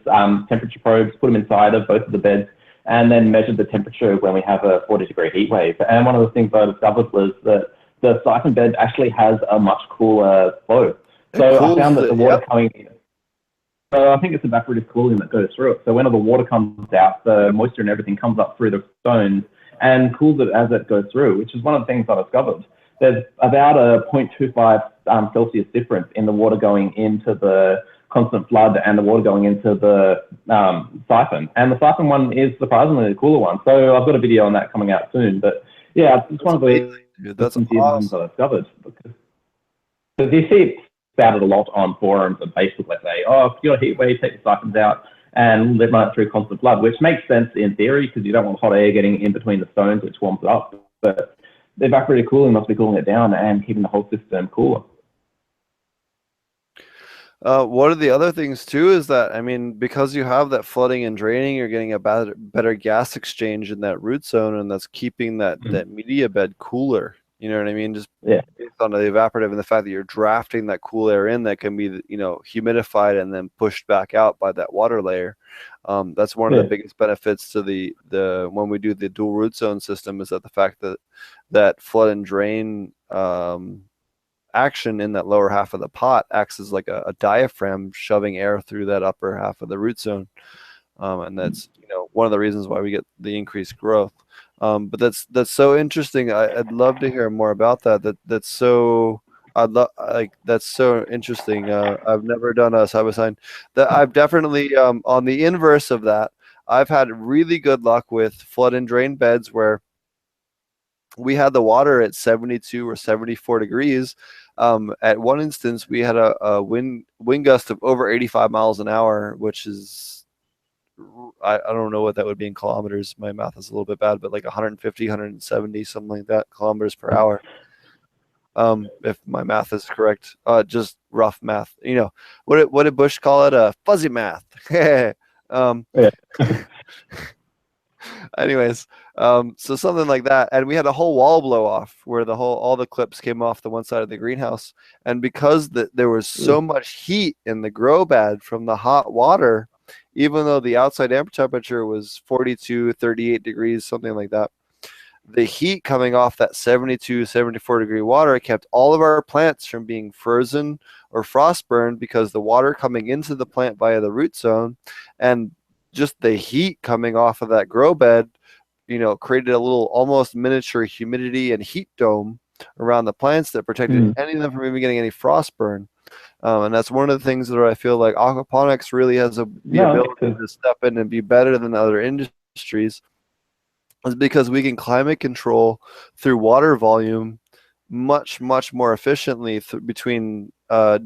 temperature probes, put them inside of both of the beds, and then measured the temperature when we have a 40-degree heat wave. And one of the things I discovered was that the siphon bed actually has a much cooler flow. So I found that the water coming in, so I think it's evaporative cooling that goes through it. So when all the water comes out, the moisture and everything comes up through the stones and cools it as it goes through, which is one of the things I discovered. There's about a 0.25 Celsius difference in the water going into the constant flood and the water going into the siphon. And the siphon one is surprisingly the cooler one. So I've got a video on that coming out soon. But yeah, it's one of the that's awesome. that I discovered. Because you see it spouted a lot on forums and Facebook, let's say, oh, if you've got a heat wave, take the siphons out and let run it through constant flood, which makes sense in theory because you don't want hot air getting in between the stones, which warms it up. But the evaporative cooling must be cooling it down and keeping the whole system cooler. One of the other things too is that, I mean, because you have that flooding and draining, you're getting a better gas exchange in that root zone, and that's keeping that media bed cooler. You know what I mean? Just based on the evaporative and the fact that you're drafting that cool air in that can be, you know, humidified and then pushed back out by that water layer. That's one of the biggest benefits to the when we do the dual root zone system, is that the fact that flood and drain action in that lower half of the pot acts as like a diaphragm shoving air through that upper half of the root zone. And that's, you know, one of the reasons why we get the increased growth. But that's so interesting. I'd love to hear more about that. That's so that's so interesting. I've never done a side by side. That I've definitely on the inverse of that, I've had really good luck with flood and drain beds where we had the water at 72 or 74 degrees. At one instance, we had a wind gust of over 85 miles an hour, which is, I don't know what that would be in kilometers. My math is a little bit bad, but like 150, 170, something like that, kilometers per hour. If my math is correct, just rough math. You know, what did Bush call it? Fuzzy math. Anyways, so something like that, and we had a whole wall blow off where all the clips came off the one side of the greenhouse, and because there was so much heat in the grow bed from the hot water, even though the outside ambient temperature was 42, 38 degrees, something like that, the heat coming off that 72, 74 degree water kept all of our plants from being frozen or frost burned, because the water coming into the plant via the root zone and just the heat coming off of that grow bed, you know, created a little almost miniature humidity and heat dome around the plants that protected any of them from even getting any frost burn. And that's one of the things that I feel like aquaponics really has the ability to step in and be better than other industries, is because we can climate control through water volume much more efficiently between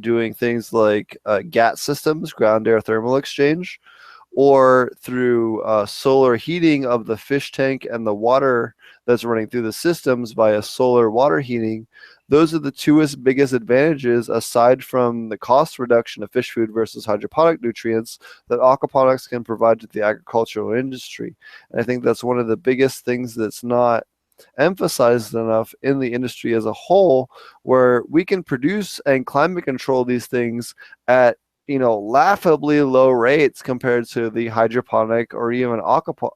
doing things like GAT systems, ground air thermal exchange, or through solar heating of the fish tank and the water that's running through the systems via solar water heating. Those are the two biggest advantages, aside from the cost reduction of fish food versus hydroponic nutrients, that aquaponics can provide to the agricultural industry. And I think that's one of the biggest things that's not emphasized enough in the industry as a whole, where we can produce and climate control these things at, you know, laughably low rates compared to the hydroponic or even aquaponic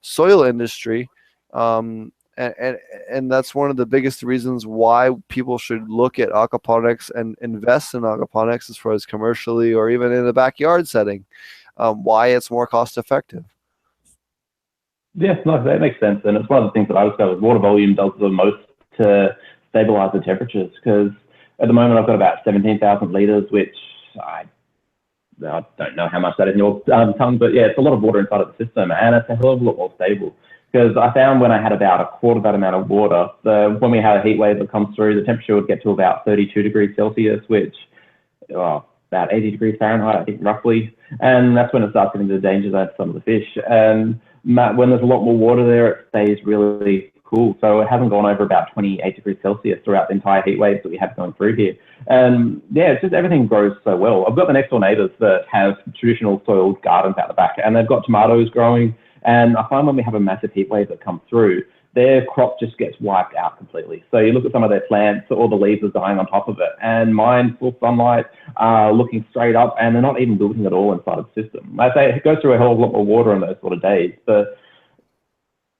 soil industry. And that's one of the biggest reasons why people should look at aquaponics and invest in aquaponics, as far as commercially or even in a backyard setting, why it's more cost effective. Yeah, no, that makes sense. And it's one of the things that I discovered. Water volume does the most to stabilize the temperatures, because at the moment I've got about 17,000 liters, which I don't know how much that is in your tongue, but yeah, it's a lot of water inside of the system, and it's a hell of a lot more stable. Because I found when I had about a quarter of that amount of water, when we had a heat wave that comes through, the temperature would get to about 32 degrees Celsius, which about 80 degrees Fahrenheit, I think, roughly. And that's when it starts getting to the danger zone for some of the fish. And when there's a lot more water there, it stays really cool. So it hasn't gone over about 28 degrees Celsius throughout the entire heat waves that we have going through here. And yeah, it's just everything grows so well. I've got the next door neighbors that have traditional soiled gardens out the back, and they've got tomatoes growing. And I find when we have a massive heat wave that comes through, their crop just gets wiped out completely. So you look at some of their plants, all the leaves are dying on top of it, and mine, full sunlight, looking straight up, and they're not even wilting at all inside of the system. I say it goes through a hell of a lot more water on those sort of days, but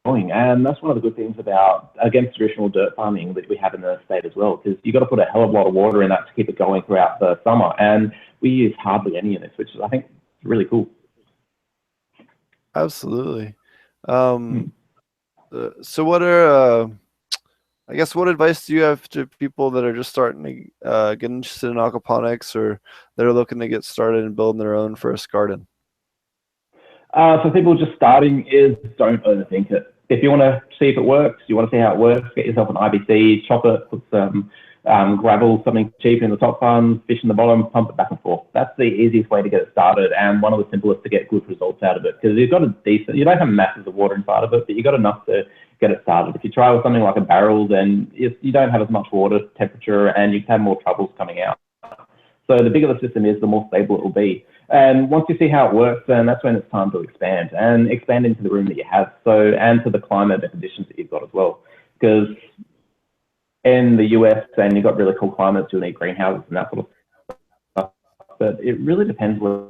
and that's one of the good things about, against traditional dirt farming that we have in the state as well, because you've got to put a hell of a lot of water in that to keep it going throughout the summer, and we use hardly any of this, which is, I think, really cool. Absolutely. So what are, I guess, what advice do you have to people that are just starting to get interested in aquaponics, or that are looking to get started and building their own first garden? For people just starting is don't overthink it. If you want to see if it works, you want to see how it works, get yourself an IBC, chop it, put some gravel, something cheap in the top one, fish in the bottom, pump it back and forth. That's the easiest way to get it started, and one of the simplest to get good results out of it, because you've got a decent, you don't have masses of water inside of it, but you've got enough to get it started. If you try with something like a barrel, then you don't have as much water temperature and you can have more troubles coming out. So the bigger the system is, the more stable it will be. And once you see how it works, then that's when it's time to expand into the room that you have. So, and to the climate and conditions that you've got as well. Because in the US, and you've got really cool climates, you'll need greenhouses and that sort of stuff. But it really depends where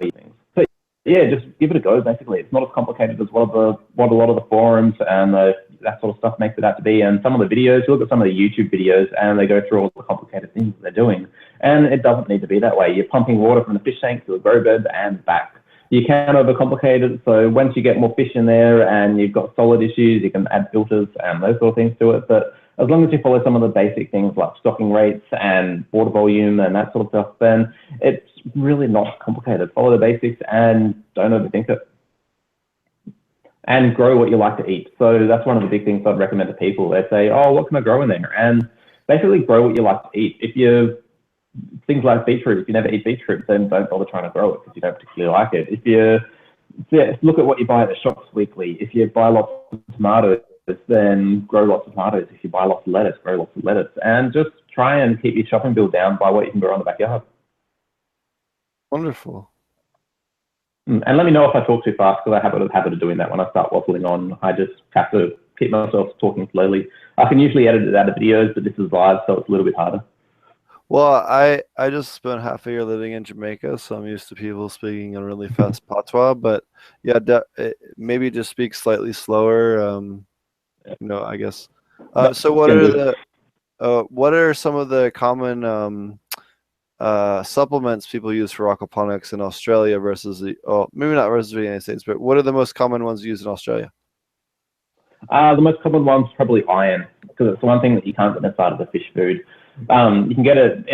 you think. So yeah, just give it a go, basically. It's not as complicated as what a lot of the forums and that sort of stuff makes it out to be. And some of the videos, you look at some of the YouTube videos and they go through all the complicated things that they're doing. And it doesn't need to be that way. You're pumping water from the fish tank to a grow bed and back. You can overcomplicate it. So once you get more fish in there and you've got solid issues, you can add filters and those sort of things to it. But as long as you follow some of the basic things like stocking rates and water volume and that sort of stuff, then it's really not complicated. Follow the basics and don't overthink it. And grow what you like to eat. So that's one of the big things I'd recommend to people. They say, oh, what can I grow in there? And basically grow what you like to eat. If you things like beetroot, if you never eat beetroot, then don't bother trying to grow it because you don't particularly like it. If you look at what you buy at the shops weekly. If you buy lots of tomatoes, then grow lots of tomatoes. If you buy lots of lettuce, grow lots of lettuce. And just try and keep your shopping bill down by what you can grow in the backyard. Wonderful. And let me know if I talk too fast, because I have a habit of doing that when I start waffling on. I just have to keep myself talking slowly. I can usually edit it out of videos, but this is live, so it's a little bit harder. Well, I just spent half a year living in Jamaica, so I'm used to people speaking a really fast patois. But yeah, maybe just speak slightly slower. I guess. So what are some of the common supplements people use for aquaponics in Australia versus maybe not versus the United States, but what are the most common ones used in Australia? The most common one's probably iron, because it's the one thing that you can't get inside of the fish food. You can get it,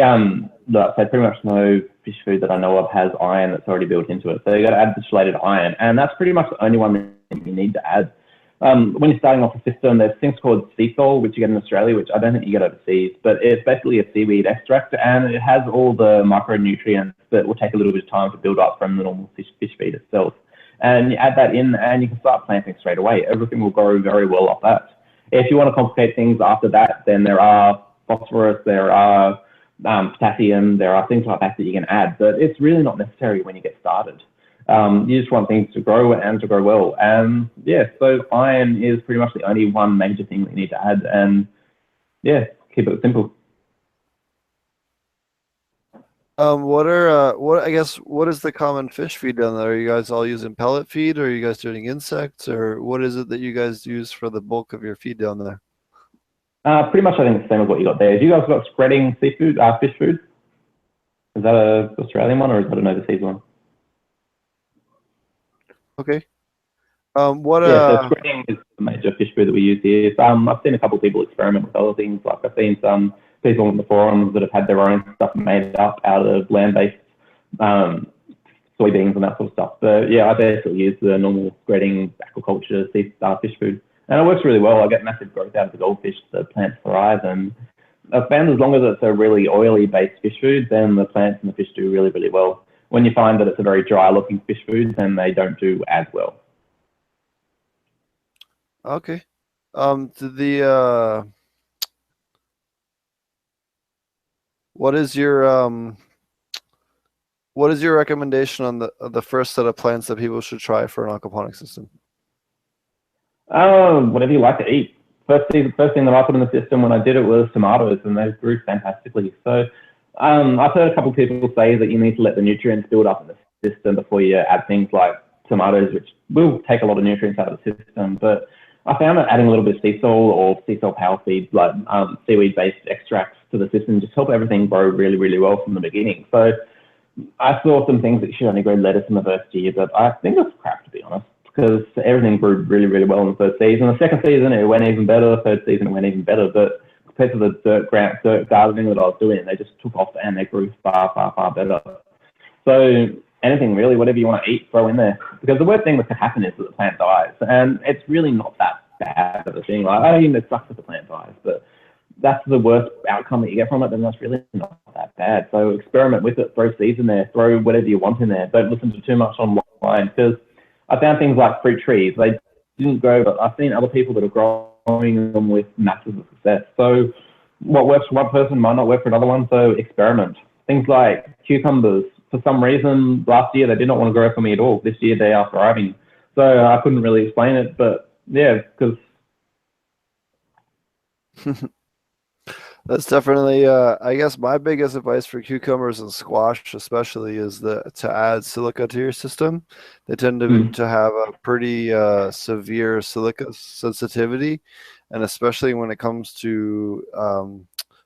so pretty much no fish food that I know of has iron that's already built into it. So you got to add the chelated iron, and that's pretty much the only one that you need to add. When you're starting off a system, there's things called sea salt, which you get in Australia, which I don't think you get overseas, but it's basically a seaweed extract, and it has all the micronutrients that will take a little bit of time to build up from the normal fish feed itself. And you add that in, and you can start planting straight away. Everything will grow very well off that. If you want to complicate things after that, then there are phosphorus, there are potassium, there are things like that that you can add, but it's really not necessary when you get started. You just want things to grow and to grow well. And yeah, so iron is pretty much the only one major thing that you need to add. And yeah, keep it simple. What is the common fish feed down there? Are you guys all using pellet feed, or are you guys doing insects, or what is it that you guys use for the bulk of your feed down there? Pretty much I think the same as what you got there. Have you guys got spreading seafood, fish food? Is that an Australian one or is that an overseas one? Okay. So spreading is the major fish food that we use here. I've seen a couple of people experiment with other things. Like I've seen some people on the forums that have had their own stuff made up out of land-based soybeans and that sort of stuff. But yeah, I basically use the normal spreading aquaculture fish food. And it works really well. I get massive growth out of the goldfish. The plants thrive. And I've found as long as it's a really oily-based fish food, then the plants and the fish do really, really well. When you find that it's a very dry-looking fish food, then they don't do as well. Okay. The what is your recommendation on the first set of plants that people should try for an aquaponics system? Whatever you like to eat. First thing that I put in the system when I did it was tomatoes, and they grew fantastically. So I've heard a couple of people say that you need to let the nutrients build up in the system before you add things like tomatoes, which will take a lot of nutrients out of the system. But I found that adding a little bit of sea salt or sea salt power feeds, like seaweed-based extracts to the system, just help everything grow really, really well from the beginning. So I saw some things that should only grow lettuce in the first year, but I think it's crap, to be honest, because everything grew really, really well in the first season. The second season, it went even better. The third season, it went even better. But compared to the dirt gardening that I was doing, they just took off and they grew far, far, far better. So anything really, whatever you want to eat, throw in there. Because the worst thing that could happen is that the plant dies. And it's really not that bad of a thing. Like, I don't even know it sucks if the plant dies, but that's the worst outcome that you get from it, then that's really not that bad. So experiment with it, throw seeds in there, throw whatever you want in there. Don't listen to too much online, because I found things like fruit trees, they didn't grow, but I've seen other people that are growing them with massive success. So what works for one person might not work for another one, so experiment. Things like cucumbers, for some reason, last year they did not want to grow for me at all. This year they are thriving. So I couldn't really explain it, but yeah, because That's definitely, I guess my biggest advice for cucumbers and squash, especially, is to add silica to your system. They tend to have a pretty severe silica sensitivity, and especially when it comes to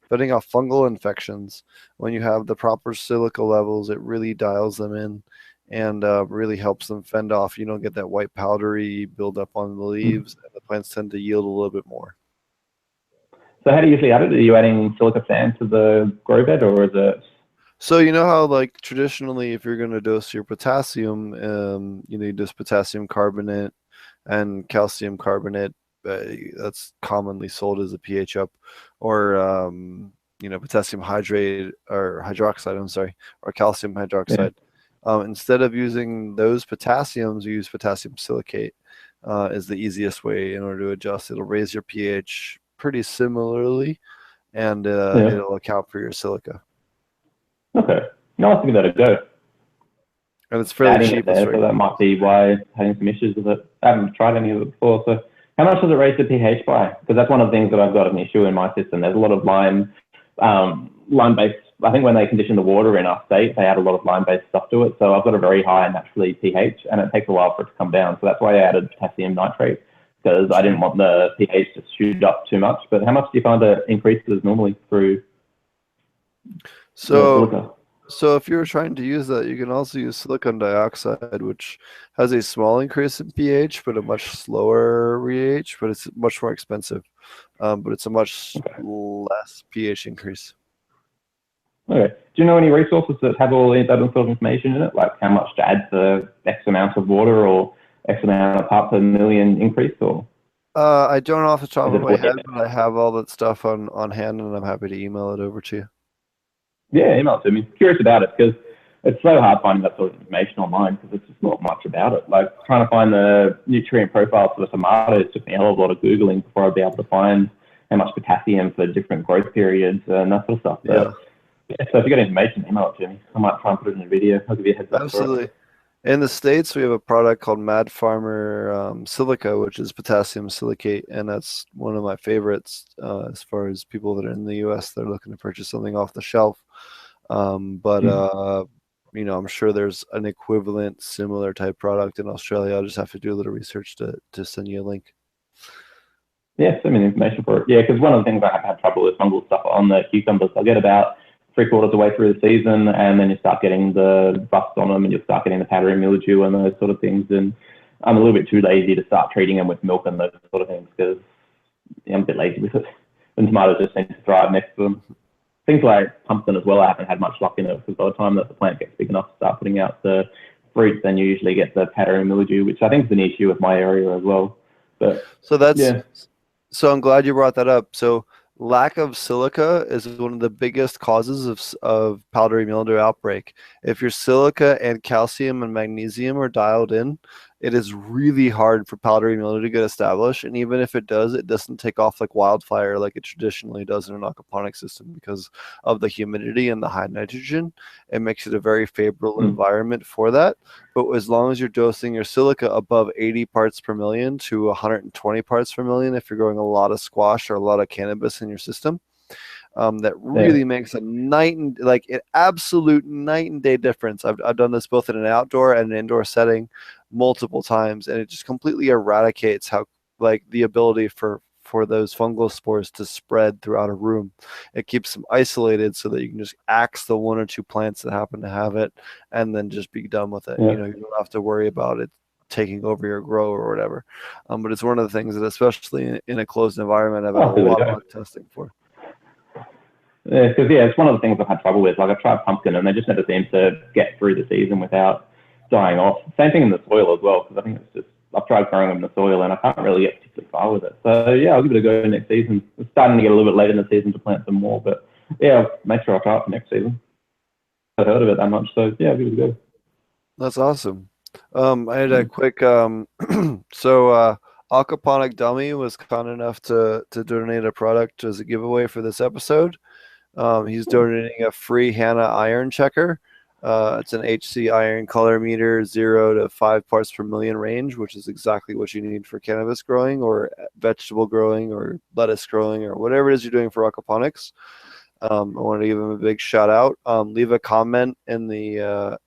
fending off fungal infections. When you have the proper silica levels, it really dials them in and really helps them fend off. You don't get that white powdery buildup on the leaves, and the plants tend to yield a little bit more. So how do you usually add it? Are you adding silica sand to the grow bed, or is it? So you know how, like, traditionally, if you're going to dose your potassium, you need this potassium carbonate and calcium carbonate. That's commonly sold as a pH up, or potassium hydrate or hydroxide. I'm sorry, or calcium hydroxide. Instead of using those potassiums, you use potassium silicate. Is the easiest way in order to adjust. It'll raise your pH pretty similarly, and it'll account for your silica. Okay. No, I think that'd go. And it's fairly Adding cheap. it there, so that might be why having some issues with it. I haven't tried any of it before. So how much does it raise the pH by? Because that's one of the things that I've got an issue in my system. There's a lot of lime-based. I think when they condition the water in our state, they add a lot of lime-based stuff to it. So I've got a very high naturally pH, and it takes a while for it to come down. So that's why I added potassium nitrate, because I didn't want the pH to shoot up too much. But how much do you find it increases normally through So if you're trying to use that, you can also use silicon dioxide, which has a small increase in pH, but a much slower pH, but it's much more expensive. But it's a much less pH increase. Okay. Do you know any resources that have all that sort of information in it, like how much to add to X amount of water or X amount of part per million increase? Or I don't off the top of my head, but I have all that stuff on hand, and I'm happy to email it over to you. Yeah, email it to me. Curious about it, because it's so hard finding that sort of information online, because there's just not much about it. Like trying to find the nutrient profiles for the tomatoes took me a hell of a lot of Googling before I'd be able to find how much potassium for different growth periods and that sort of stuff. But, yeah, so if you got information, email it to me. I might try and put it in a video. I'll give you a heads up. Absolutely. In the States, we have a product called Mad Farmer Silica, which is potassium silicate, and that's one of my favorites as far as people that are in the U.S. that are looking to purchase something off the shelf. I'm sure there's an equivalent, similar type product in Australia. I'll just have to do a little research to send you a link. Yeah, send me the information for it. Yeah, because one of the things I have had trouble with fungal stuff on the cucumbers, I'll get about 3/4 of the way through the season, and then you start getting the rust on them, and you start getting the powdery mildew and those sort of things. And I'm a little bit too lazy to start treating them with milk and those sort of things, because I'm a bit lazy with it. And tomatoes just seem to thrive next to them. Things like pumpkin as well, I haven't had much luck in it, because by the time that the plant gets big enough to start putting out the fruit, then you usually get the powdery mildew, which I think is an issue with my area as well. But so I'm glad you brought that up. So lack of silica is one of the biggest causes of powdery mildew outbreak. If your silica and calcium and magnesium are dialed in, it is really hard for powdery mildew to get established. And even if it does, it doesn't take off like wildfire like it traditionally does in an aquaponic system because of the humidity and the high nitrogen. It makes it a very favorable environment for that. But as long as you're dosing your silica above 80 parts per million to 120 parts per million, if you're growing a lot of squash or a lot of cannabis in your system, that really makes a absolute night and day difference. I've done this both in an outdoor and an indoor setting multiple times, and it just completely eradicates how like the ability for those fungal spores to spread throughout a room. It keeps them isolated so that you can just axe the one or two plants that happen to have it and then just be done with it. You know, you don't have to worry about it taking over your grow or whatever. But it's one of the things that, especially in a closed environment, I've had a lot of luck testing for. Yeah, because it's one of the things I've had trouble with. Like I've tried pumpkin, and they just never seem to get through the season without dying off. Same thing in the soil as well, because I think it's just I've tried growing them in the soil, and I can't really get particularly far with it. So yeah, I'll give it a go next season. It's starting to get a little bit late in the season to plant some more, but yeah, I'll make sure I try it for next season. I've heard of it that much, so yeah, I'll give it a go. That's awesome. I had a quick Aquaponic Dummy was kind enough to donate a product as a giveaway for this episode. He's donating a free Hannah iron checker. It's an HC iron color meter, 0 to 5 parts per million range, which is exactly what you need for cannabis growing or vegetable growing or lettuce growing or whatever it is you're doing for aquaponics. I want to give him a big shout out. Leave a comment in the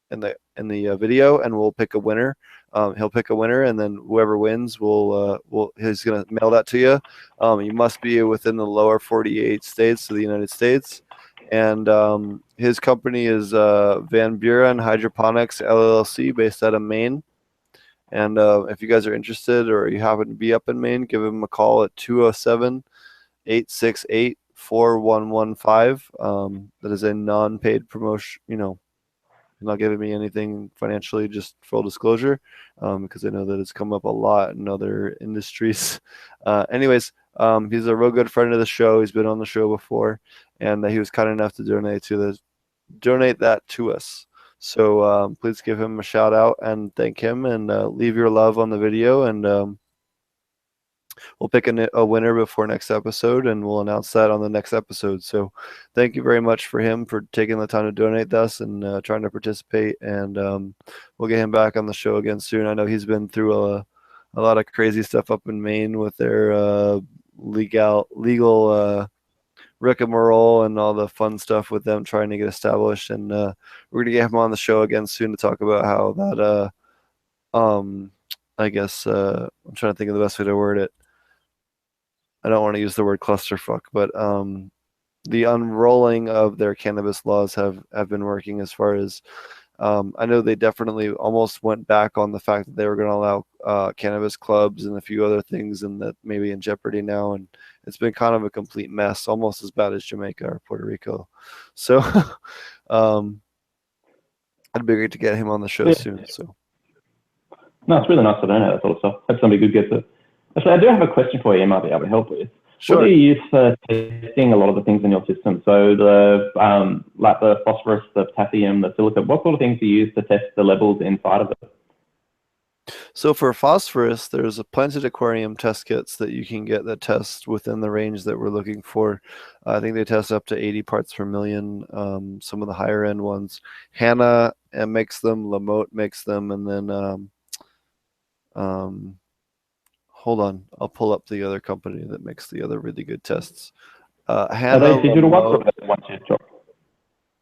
video, and we'll pick a winner. He'll pick a winner, and then whoever wins he's gonna mail that to you. You must be within the lower 48 states of the United States, and his company is Van Buren Hydroponics LLC, based out of Maine. And if you guys are interested or you happen to be up in Maine, give him a call at 207-868-4115. That is a non-paid promotion. Not giving me anything financially, just full disclosure, because I know that it's come up a lot in other industries. Anyways, he's a real good friend of the show. He's been on the show before, and he was kind enough to donate that to us. So please give him a shout out and thank him, and leave your love on the video, and we'll pick a winner before next episode, and we'll announce that on the next episode. So thank you very much for him for taking the time to donate this and trying to participate, and we'll get him back on the show again soon. I know he's been through a lot of crazy stuff up in Maine with their legal rigmarole and all the fun stuff with them trying to get established, and we're going to get him on the show again soon to talk about how that I guess I'm trying to think of the best way to word it. I don't want to use the word clusterfuck, but the unrolling of their cannabis laws have been working as far as I know they definitely almost went back on the fact that they were going to allow cannabis clubs and a few other things, and that maybe in jeopardy now. And it's been kind of a complete mess, almost as bad as Jamaica or Puerto Rico. So it'd be great to get him on the show soon. So. No, it's really nice to know that sort of stuff. Hope somebody good gets it. Actually, I do have a question for you. You might be able to help with. Sure. What do you use for testing a lot of the things in your system? So the like the phosphorus, the potassium, the silica. What sort of things do you use to test the levels inside of it? So for phosphorus, there's a planted aquarium test kits that you can get that test within the range that we're looking for. I think they test up to 80 parts per million. Some of the higher end ones. Hannah makes them. Lamotte makes them, and then. Hold on, I'll pull up the other company that makes the other really good tests. Hannah, Are they digital ones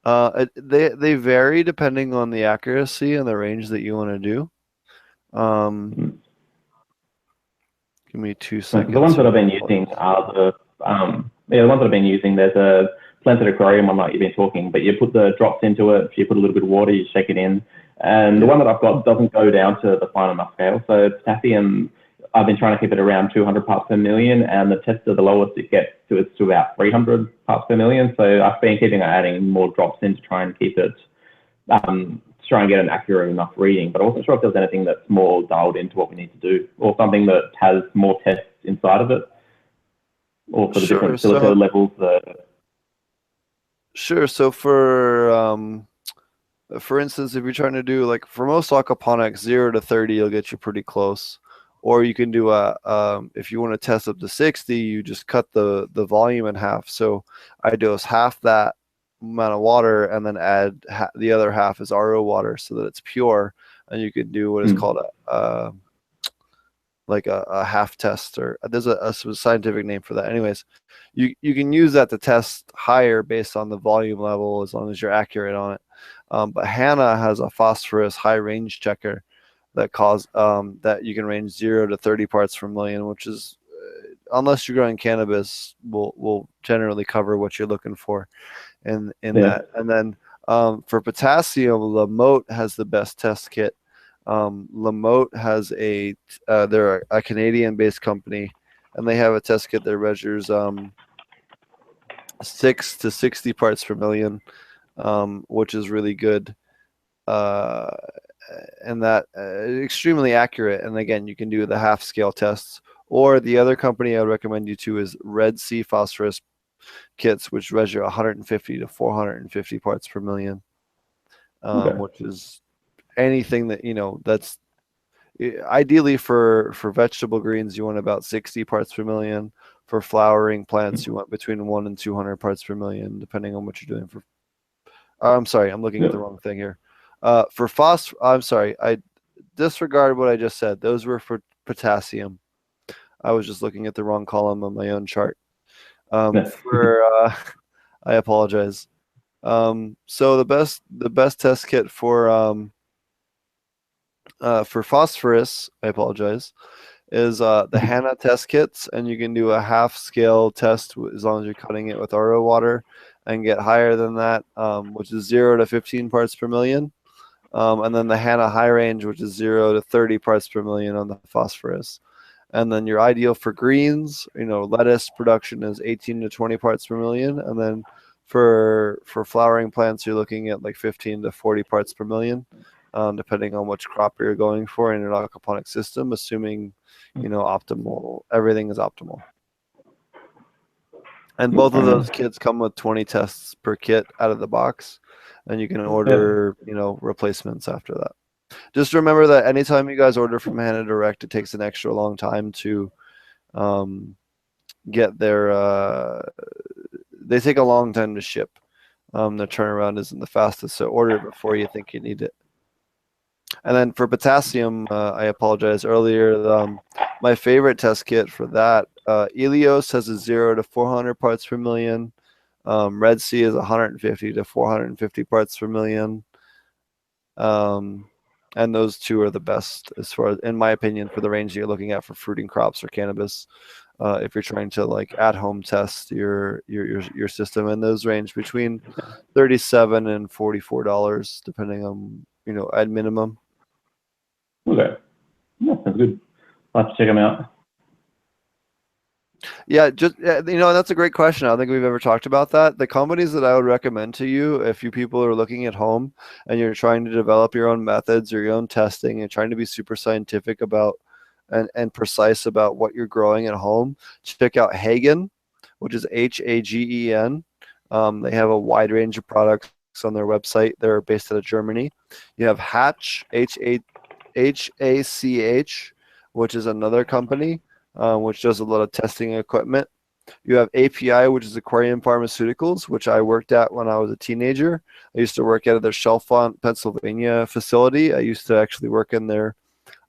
or they vary depending on the accuracy and the range that you want to do. Give me 2 seconds. The ones that I've been using are the ones that I've been using. There's a planted aquarium one like you've been talking, but you put the drops into it. You put a little bit of water, you shake it in, and the one that I've got doesn't go down to the fine enough scale. So potassium, I've been trying to keep it around 200 parts per million, and the test of the lowest it gets to is to about 300 parts per million. So I've been keeping adding more drops in to try and keep it, try and get an accurate enough reading. But I wasn't sure if there's anything that's more dialed into what we need to do, or something that has more tests inside of it, or for the different silica levels. Sure. So for for instance, if you're trying to do like for most aquaponics, 0 to 30, you'll get you pretty close. Or you can do if you want to test up to 60, you just cut the volume in half. So I dose half that amount of water and then add the other half is RO water so that it's pure, and you can do what is called a like a half test, or there's a scientific name for that. Anyways, you can use that to test higher based on the volume level as long as you're accurate on it. But Hannah has a phosphorus high range checker that you can range 0 to 30 parts per million, which is unless you're growing cannabis, will generally cover what you're looking for in that. And then for potassium, Lamotte has the best test kit. Lamotte has they're a Canadian-based company, and they have a test kit that measures 6 to 60 parts per million, which is really good. And that extremely accurate. And again, you can do the half scale tests. Or the other company I would recommend you to is Red Sea Phosphorus kits, which measure 150 to 450 parts per million, which is anything that that's ideally for vegetable greens. You want about 60 parts per million. For flowering plants, you want between 1 and 200 parts per million, depending on what you're doing. I'm sorry, I'm looking at the wrong thing here. For I'm sorry, I disregard what I just said. Those were for potassium. I was just looking at the wrong column on my own chart. I apologize. So the best test kit for phosphorus, I apologize, is the Hannah test kits, and you can do a half scale test as long as you're cutting it with RO water and get higher than that, which is 0 to 15 parts per million. And then the Hannah high range, which is 0 to 30 parts per million on the phosphorus. And then your ideal for greens, lettuce production is 18 to 20 parts per million. And then for flowering plants, you're looking at like 15 to 40 parts per million, depending on which crop you're going for in an aquaponic system, assuming, optimal, everything is optimal. And both of those kits come with 20 tests per kit out of the box, and you can order, replacements after that. Just remember that anytime you guys order from Hannah Direct, it takes an extra long time to get their. They take a long time to ship. The turnaround isn't the fastest, so order it before you think you need it. And then for potassium, I apologize earlier. My favorite test kit for that, Elios has a 0 to 400 parts per million. Red Sea is 150 to 450 parts per million. And those two are the best as far as, in my opinion, for the range you're looking at for fruiting crops or cannabis. If you're trying to like at home test your system, and those range between $37 and $44, depending on at minimum. Okay, that's good. I'll have to check them out. Yeah, that's a great question. I don't think we've ever talked about that. The companies that I would recommend to you, if you people are looking at home and you're trying to develop your own methods or your own testing and trying to be super scientific about and precise about what you're growing at home, check out Hagen, which is Hagen. They have a wide range of products on their website. They're based out of Germany. You have Hatch, HACH, which is another company, which does a lot of testing equipment. You have API, which is Aquarium Pharmaceuticals, which I worked at when I was a teenager. I used to work out of their Chalfont, Pennsylvania facility. I used to actually work in their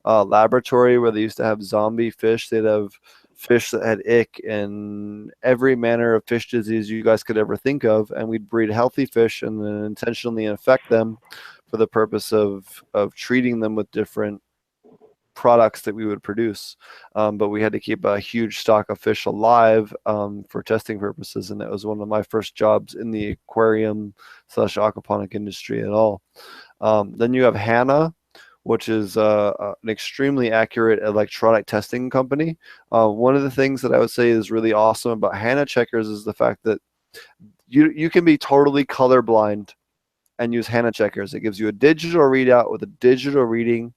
laboratory where they used to have zombie fish. They'd have fish that had ick and every manner of fish disease you guys could ever think of, and we'd breed healthy fish and then intentionally infect them for the purpose of treating them with different products that we would produce, but we had to keep a huge stock of fish alive for testing purposes, and that was one of my first jobs in the aquarium / aquaponic industry at all. Then you have Hannah, which is an extremely accurate electronic testing company. One of the things that I would say is really awesome about Hannah checkers is the fact that you can be totally colorblind and use Hannah checkers. It gives you a digital readout with a digital reading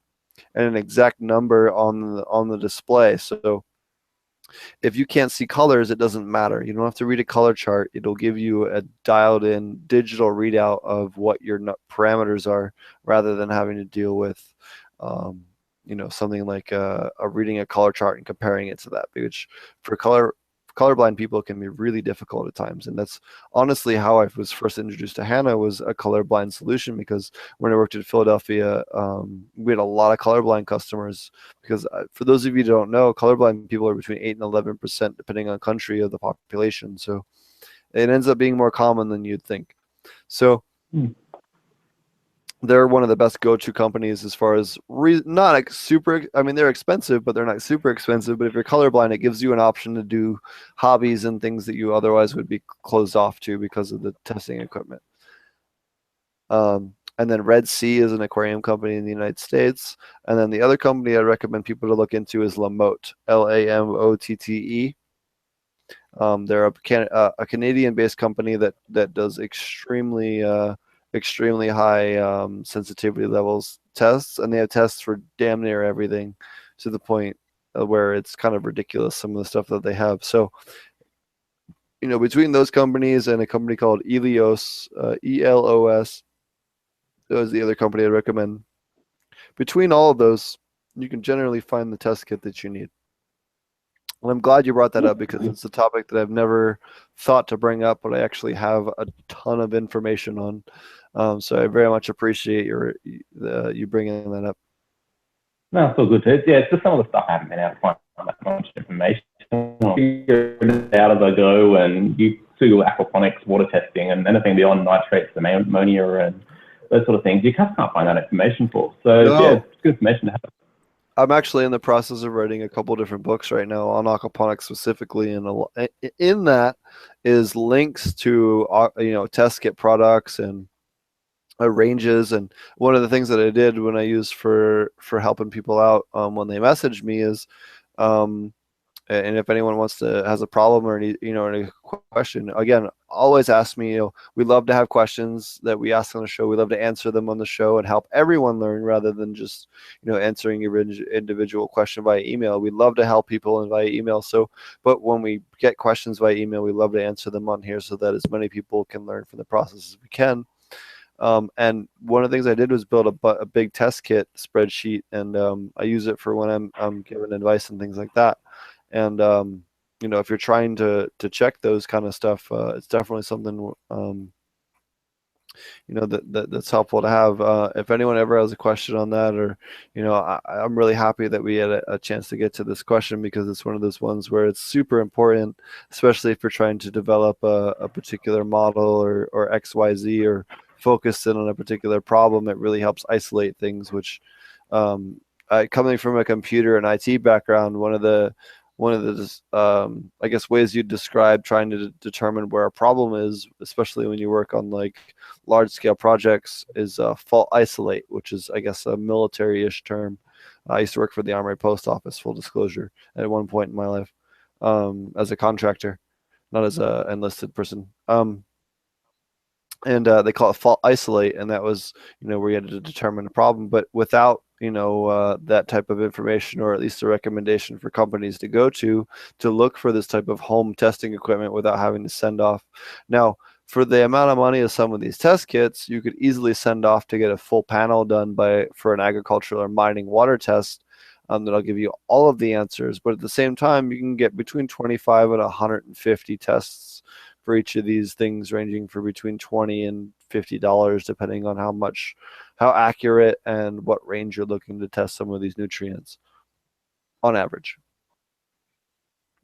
and an exact number on the display. So If you can't see colors, it doesn't matter. You don't have to read a color chart. It'll give you a dialed in digital readout of what your parameters are, rather than having to deal with something like reading a color chart and comparing it to that, which for colorblind people can be really difficult at times. And that's honestly how I was first introduced to HANA, was a colorblind solution, because when I worked in Philadelphia, we had a lot of colorblind customers, because for those of you who don't know, colorblind people are between 8 and 11%, depending on country, of the population. So it ends up being more common than you'd think. So they're one of the best go-to companies as far as not like super. I mean, they're expensive, but they're not super expensive. But if you're colorblind, it gives you an option to do hobbies and things that you otherwise would be closed off to because of the testing equipment. And then Red Sea is an aquarium company in the United States. And then the other company I recommend people to look into is Lamotte, Lamotte. They're a Canadian-based company that does extremely high sensitivity levels tests, and they have tests for damn near everything, to the point where it's kind of ridiculous, some of the stuff that they have. So, between those companies and a company called Elios, ELOS, is the other company I'd recommend. Between all of those, you can generally find the test kit that you need. And I'm glad you brought that up, because it's a topic that I've never thought to bring up, but I actually have a ton of information on. So I very much appreciate you bringing that up. No, it's all good. It's just some of the stuff I haven't been able to find that much information. I'll figure it out as I go, and you do aquaponics, water testing, and anything beyond nitrates, ammonia, and those sort of things. You can't find that information for. So No. it's good information to have. I'm actually in the process of writing a couple different books right now on aquaponics specifically, and in that is links to test kit products and ranges. And one of the things that I did when I used for helping people out when they message me is, and if anyone has a problem or any question, again, always ask me. We love to have questions that we ask on the show. We love to answer them on the show and help everyone learn, rather than just answering your individual question via email. We love to help people via email. So, but when we get questions via email, we love to answer them on here, so that as many people can learn from the process as we can. And one of the things I did was build a big test kit spreadsheet, and I use it for when I'm giving advice and things like that. And if you're trying to check those kind of stuff, it's definitely something that's helpful to have. If anyone ever has a question on that, or I'm really happy that we had a chance to get to this question, because it's one of those ones where it's super important, especially if you're trying to develop a particular model or XYZ, or focus in on a particular problem. It really helps isolate things, which coming from a computer and IT background, one of the I guess ways you'd describe trying to determine where a problem is, especially when you work on like large scale projects, is fault isolate, which is, I guess, a military-ish term. I used to work for the Armory Post Office, full disclosure, at one point in my life, as a contractor, not as an enlisted person. And they call it fault isolate, and that was where you had to determine a problem, but without that type of information, or at least a recommendation for companies to go to look for this type of home testing equipment without having to send off. Now, for the amount of money of some of these test kits, you could easily send off to get a full panel done for an agricultural or mining water test, that'll give you all of the answers. But at the same time, you can get between 25 and 150 tests for each of these things, ranging for between $20 and $50, depending on how accurate and what range you're looking to test some of these nutrients on average.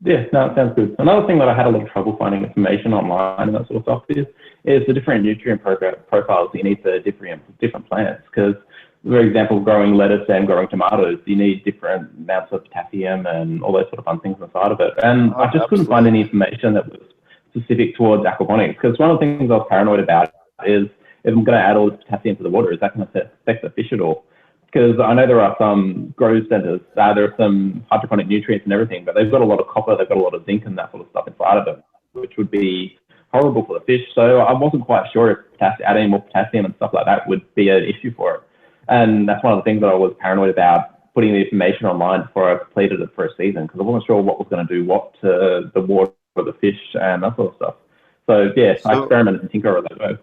Yeah, no, it sounds good. Another thing that I had a lot of trouble finding information online and that sort of stuff is the different nutrient profiles you need for different plants. Because, for example, growing lettuce and growing tomatoes, you need different amounts of potassium and all those sort of fun things inside of it. And I just couldn't find any information that was specific towards aquaponics. Because one of the things I was paranoid about is, if I'm going to add all this potassium to the water, is that going to affect the fish at all? Because I know there are some grow centers, there are some hydroponic nutrients and everything, but they've got a lot of copper, they've got a lot of zinc and that sort of stuff inside of them, which would be horrible for the fish. So I wasn't quite sure if adding more potassium and stuff like that would be an issue for it. And that's one of the things that I was paranoid about putting the information online before I completed it for a season because I wasn't sure what was going to do what to the water, the fish, and that sort of stuff. So yeah, I experimented and tinker with that.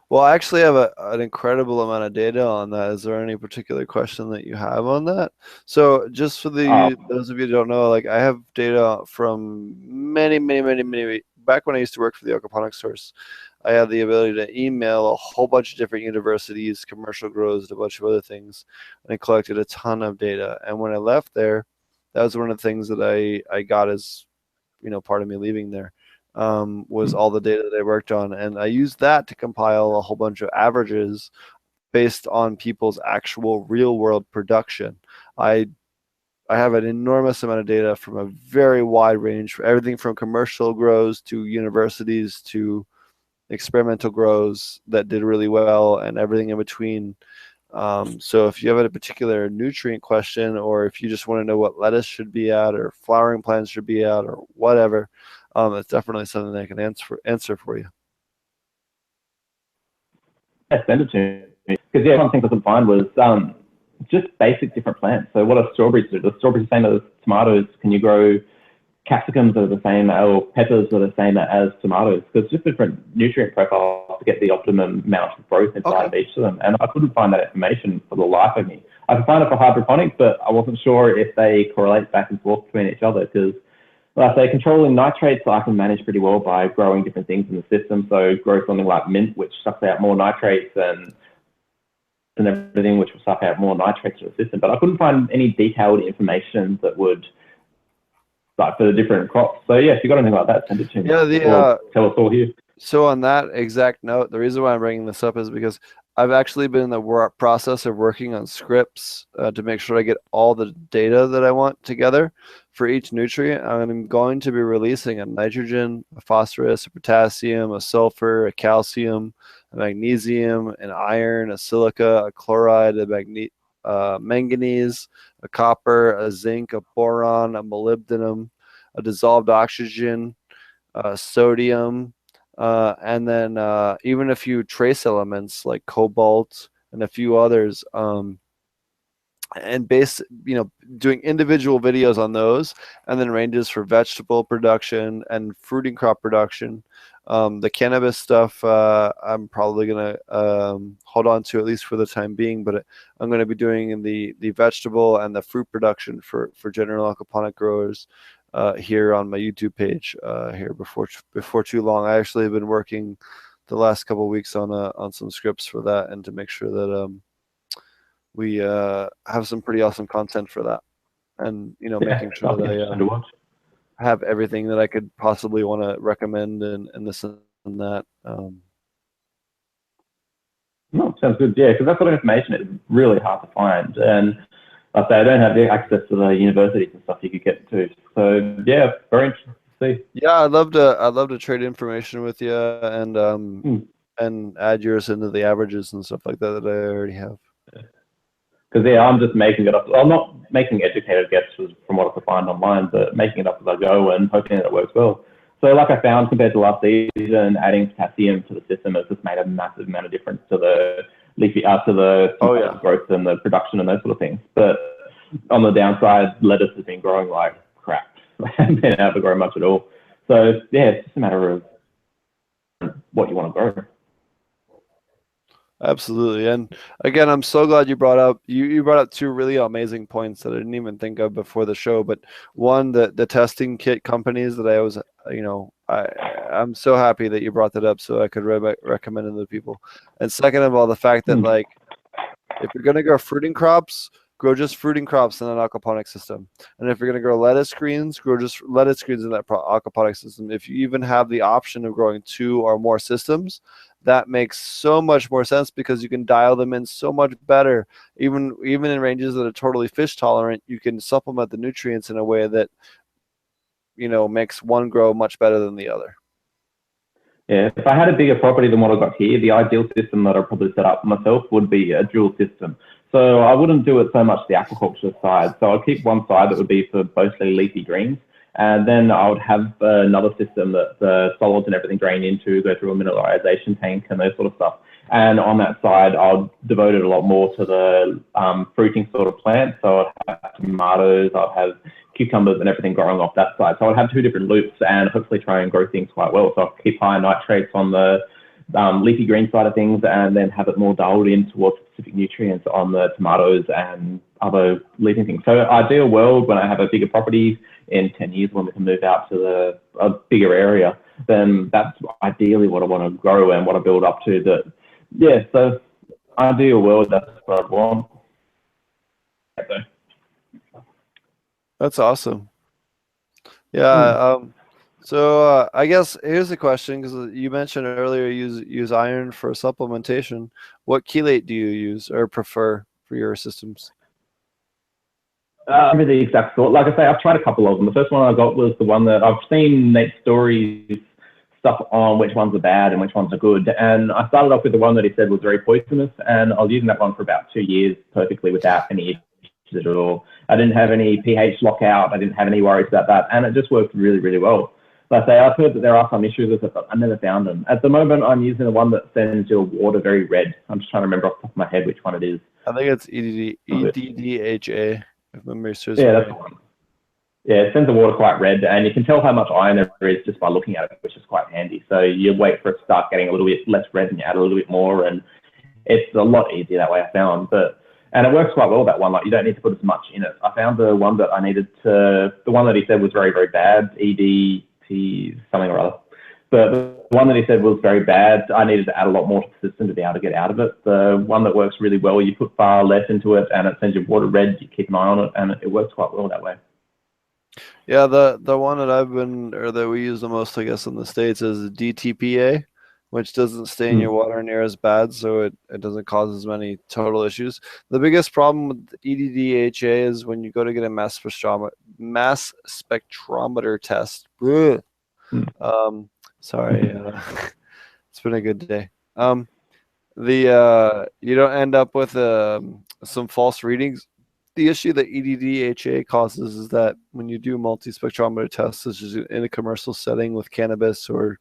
Well, I actually have an incredible amount of data on that. Is there any particular question that you have on that? So just for those of you who don't know, like I have data from many, back when I used to work for the aquaponics source, I had the ability to email a whole bunch of different universities, commercial grows, and a bunch of other things, and I collected a ton of data. And when I left there, that was one of the things that I got as, part of me leaving there. Was all the data that I worked on, and I used that to compile a whole bunch of averages based on people's actual real world production. I have an enormous amount of data from a very wide range, for everything from commercial grows to universities to experimental grows that did really well and everything in between. So if you have a particular nutrient question, or if you just want to know what lettuce should be at or flowering plants should be at or whatever, it's definitely something that I can answer for you. Yeah, send it to me. Because one of the things I could find was just basic different plants. So what are strawberries do? The strawberries the same as tomatoes? Can you grow capsicums that are the same, or peppers that are the same as tomatoes? Because just different nutrient profiles to get the optimum amount of growth inside of each of them. And I couldn't find that information for the life of me. I could find it for hydroponics, but I wasn't sure if they correlate back and forth between each other because, like I say, controlling nitrates I can manage pretty well by growing different things in the system. So grow something like mint, which sucks out more nitrates and everything, which will suck out more nitrates to the system. But I couldn't find any detailed information that would, like, for the different crops. So yeah, if you got anything like that, send it to me. Yeah, tell us all here. So on that exact note, the reason why I'm bringing this up is because I've actually been in the process of working on scripts to make sure I get all the data that I want together for each nutrient. I'm going to be releasing a nitrogen, a phosphorus, a potassium, a sulfur, a calcium, a magnesium, an iron, a silica, a chloride, a manganese, a copper, a zinc, a boron, a molybdenum, a dissolved oxygen, sodium, and then even a few trace elements like cobalt and a few others. And doing individual videos on those, and then ranges for vegetable production and fruiting crop production. The cannabis stuff I'm probably gonna hold on to, at least for the time being, but I'm going to be doing the vegetable and the fruit production for general aquaponic growers here on my YouTube page here before too long. I actually have been working the last couple of weeks on some scripts for that, and to make sure that we have some pretty awesome content for that, and making sure that I have everything that I could possibly want to recommend and this and that. No, sounds good. Yeah, because that sort of information is really hard to find, and like I say, I don't have the access to the universities and stuff you could get to. So yeah, very interesting to see. Yeah, I'd love to trade information with you and add yours into the averages and stuff like that I already have. Because I'm just making it up. I'm not making educated guesses from what I could find online, but making it up as I go and hoping that it works well. So like I found, compared to last season, adding potassium to the system has just made a massive amount of difference to the leafy, to the growth and the production and those sort of things. But on the downside, lettuce has been growing like crap. I haven't been able to grow much at all. So yeah, it's just a matter of what you want to grow. Absolutely. And again, I'm so glad you brought up two really amazing points that I didn't even think of before the show. But one, the testing kit companies that I was, I'm so happy that you brought that up so I could recommend it to people. And second of all, the fact that like, if you're going to grow fruiting crops, grow just fruiting crops in an aquaponic system. And if you're going to grow lettuce greens, grow just lettuce greens in that aquaponic system. If you even have the option of growing 2 or more systems, that makes so much more sense because you can dial them in so much better. Even in ranges that are totally fish tolerant, you can supplement the nutrients in a way that makes one grow much better than the other. Yeah, if I had a bigger property than what I've got here, the ideal system that I'd probably set up myself would be a dual system. So I wouldn't do it so much the aquaculture side. So I'd keep one side that would be for mostly leafy greens. And then I would have another system that the solids and everything drain into, go through a mineralization tank and those sort of stuff. And on that side, I'll devote it a lot more to the fruiting sort of plants. So I'd have tomatoes, I'd have cucumbers and everything growing off that side. So I'd have two different loops and hopefully try and grow things quite well. So I'll keep higher nitrates on the leafy green side of things, and then have it more dialed in towards specific nutrients on the tomatoes and other leafing things. So ideal world, when I have a bigger property in 10 years, when we can move out to a bigger area, then that's ideally what I want to grow and what I build up to. That, yeah, so ideal world, that's what I want. That's awesome. Yeah. So I guess here's the question, because you mentioned earlier you use iron for supplementation. What chelate do you use or prefer for your systems? With the exact sort. Like I say, I've tried a couple of them. The first one I got was the one that I've seen Nate's stories stuff on which ones are bad and which ones are good. And I started off with the one that he said was very poisonous, and I was using that one for about 2 years perfectly without any issues at all. I didn't have any pH lockout. I didn't have any worries about that, and it just worked really, really well. Like I say, I've heard that there are some issues with it, but I never found them. At the moment, I'm using the one that sends your water very red. I'm just trying to remember off the top of my head which one it is. I think it's EDDHA, if memory serves me. Yeah, right. that's the one. Yeah, it sends the water quite red, and you can tell how much iron there is just by looking at it, which is quite handy. So you wait for it to start getting a little bit less red, and you add a little bit more, and it's a lot easier that way, I found. And it works quite well, that one. Like, you don't need to put as much in it. I found the one that I needed to, the one that he said was very, very bad, EDT something or other. But the one that he said was very bad, I needed to add a lot more to the system to be able to get out of it. The one that works really well, you put far less into it, and it sends your water red, you keep an eye on it, and it works quite well that way. Yeah, the one that we use the most, I guess, in the States is DTPA, which doesn't stay in your water near as bad, so it doesn't cause as many total issues. The biggest problem with EDDHA is when you go to get a mass spectrometer test. Sorry, it's been a good day. You don't end up with some false readings. The issue that EDDHA causes is that when you do multi-spectrometer tests, such as in a commercial setting with cannabis or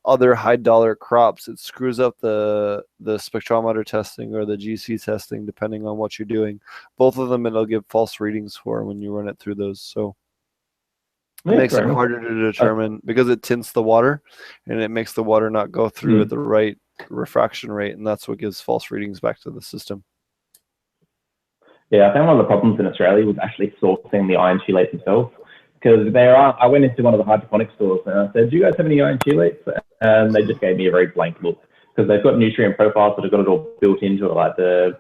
other high-dollar crops, it screws up the spectrometer testing or the GC testing, depending on what you're doing. Both of them it'll give false readings for when you run it through those. So it makes it harder to determine because it tints the water, and it makes the water not go through at the right refraction rate, and that's what gives false readings back to the system. Yeah, I found one of the problems in Australia was actually sourcing the iron chelates themselves. Because I went into one of the hydroponic stores and I said, "Do you guys have any iron chelates?" And they just gave me a very blank look, because they've got nutrient profiles that have got it all built into it, like the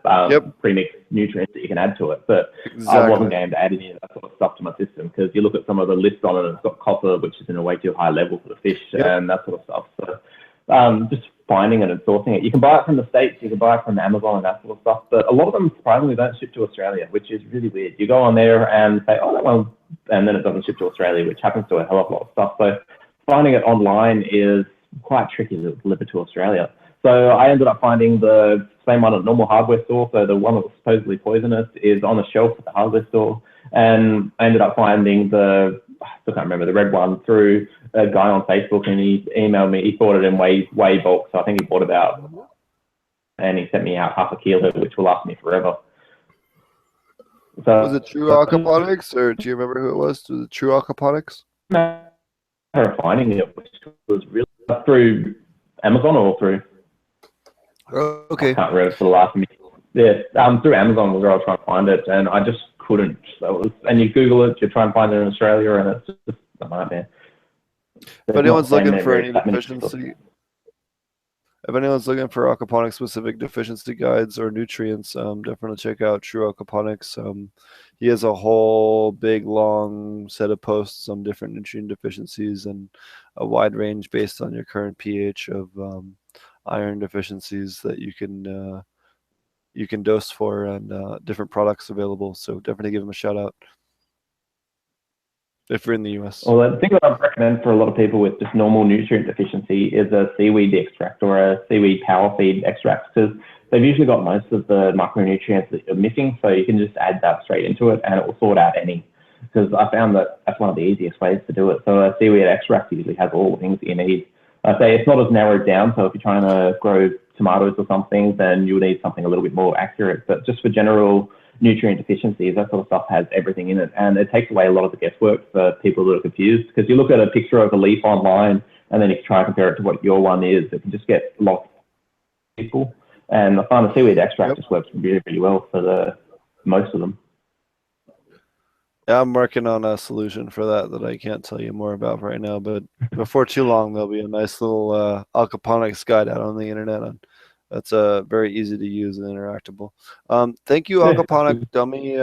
pre-mixed nutrients that you can add to it. But I wasn't going to add any of that sort of stuff to my system, because you look at some of the lists on it, and it's got copper, which is in a way too high level for the fish and that sort of stuff. So just finding it and sourcing it. You can buy it from the States, you can buy it from Amazon and that sort of stuff, but a lot of them surprisingly don't ship to Australia, which is really weird. You go on there and say, "Oh, that one," and then it doesn't ship to Australia, which happens to a hell of a lot of stuff. So finding it online is quite tricky to deliver to Australia. So I ended up finding the same one at a normal hardware store. So the one that was supposedly poisonous is on the shelf at the hardware store. And I ended up finding I still can't remember, the red one through a guy on Facebook, and he emailed me. He bought it in way bulk. So I think he bought about, and he sent me out half a kilo, which will last me forever. So, was it True Aquaponics, or do you remember who it was? Was it True Aquaponics? Finding it, which was really through Amazon or through. Okay. I can't remember for the last minute. Yeah, through Amazon was where I was trying to find it, and I just couldn't. So and you Google it, you try and find it in Australia, and it's just a nightmare. If anyone's looking for any deficiency, if anyone's looking for aquaponics specific deficiency guides or nutrients, definitely check out True Aquaponics. He has a whole big long set of posts on different nutrient deficiencies and a wide range based on your current pH of iron deficiencies that you can dose for, and different products available. So definitely give him a shout out if you're in the US. Well, the thing that I recommend for a lot of people with just normal nutrient deficiency is a seaweed extract or a seaweed power feed extract, because they've usually got most of the micronutrients that you're missing. So you can just add that straight into it, and it will sort out any. Because I found that that's one of the easiest ways to do it. So a seaweed extract usually has all the things that you need. I say it's not as narrowed down. So if you're trying to grow tomatoes or something, then you would need something a little bit more accurate. But just for general nutrient deficiencies, that sort of stuff has everything in it, and it takes away a lot of the guesswork for people that are confused. Because you look at a picture of a leaf online, and then you try and compare it to what your one is, it can just get lost people. And I find the seaweed extract just works really, really well for most of them. Yeah, I'm working on a solution for that I can't tell you more about right now, but before too long, there'll be a nice little aquaponics guide out on the internet. That's very easy to use and interactable. Thank you, Aquaponic Dummy,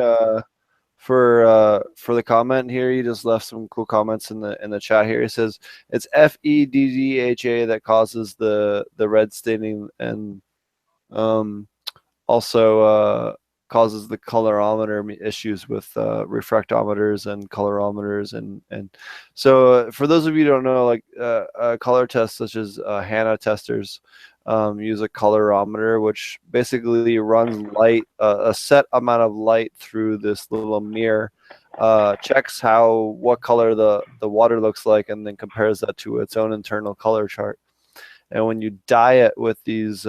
for the comment here. He just left some cool comments in the chat here. He says it's FEDDHA that causes the red staining, and also causes the colorimeter issues with refractometers and colorimeters, and so for those of you who don't know, like color tests such as HANA testers use a colorimeter, which basically runs light, a set amount of light through this little mirror, checks what color the water looks like, and then compares that to its own internal color chart. And when you dye it with these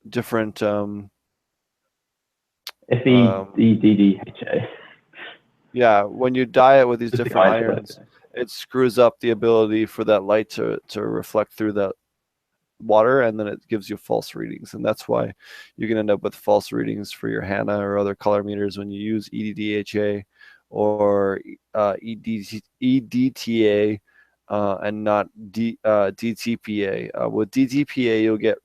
different FEDDHA. Yeah, when you dye it with these different irons, it screws up the ability for that light to reflect through that water, and then it gives you false readings. And that's why you can end up with false readings for your HANA or other color meters when you use EDDHA or EDTA and not DTPA. With DTPA, you'll get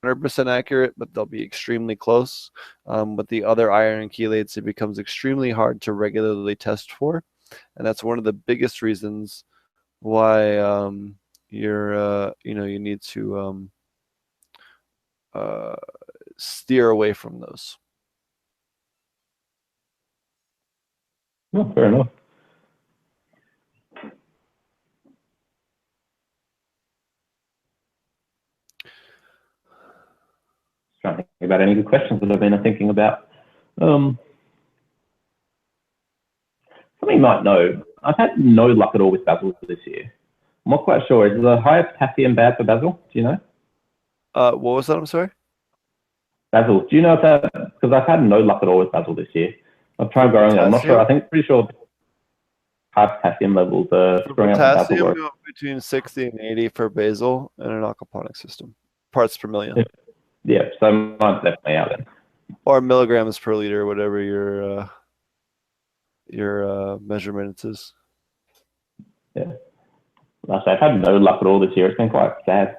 100% accurate, but they'll be extremely close. With the other iron chelates, it becomes extremely hard to regularly test for, and that's one of the biggest reasons why you need to steer away from those. Oh, fair enough. Trying to think about any good questions that I've been thinking about. Something you might know. I've had no luck at all with basil this year. I'm not quite sure. Is the high potassium bad for basil? Do you know? What was that? I'm sorry. Basil. Do you know if that? Because I've had no luck at all with basil this year. I've tried growing it. I'm not sure. I think pretty sure high potassium levels are growing up in basil. Potassium between 60 and 80 for basil in an aquaponic system, parts per million. Yeah, so mine's definitely out then. Or milligrams per liter, whatever your measurement is. Yeah. I've had no luck at all this year. It's been quite sad.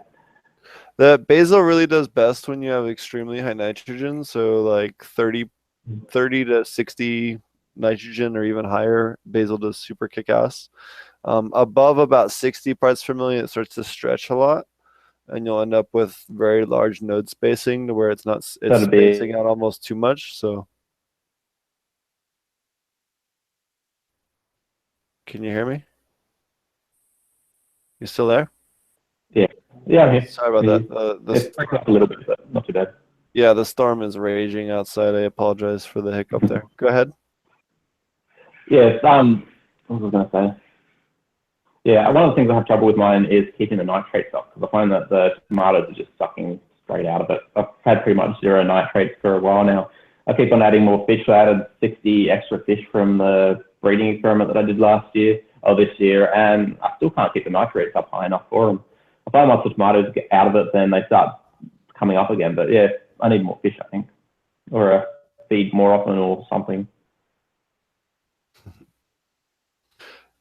The basil really does best when you have extremely high nitrogen, so like 30 to 60 nitrogen or even higher. Basil does super kick ass. Above about 60 parts per million, it starts to stretch a lot, and you'll end up with very large node spacing to where it's spacing out almost too much. So, can you hear me? You still there? Yeah, I'm here. Sorry about that. It's breaking up a little bit, but not too bad. Yeah, the storm is raging outside. I apologize for the hiccup there. Go ahead. Yeah, what was I going to say? Yeah, one of the things I have trouble with mine is keeping the nitrates up, because I find that the tomatoes are just sucking straight out of it. I've had pretty much zero nitrates for a while now. I keep on adding more fish. I added 60 extra fish from the breeding experiment that I did this year, and I still can't keep the nitrates up high enough for them. I find once the tomatoes get out of it, then they start coming up again. But yeah, I need more fish, I think, or feed more often or something.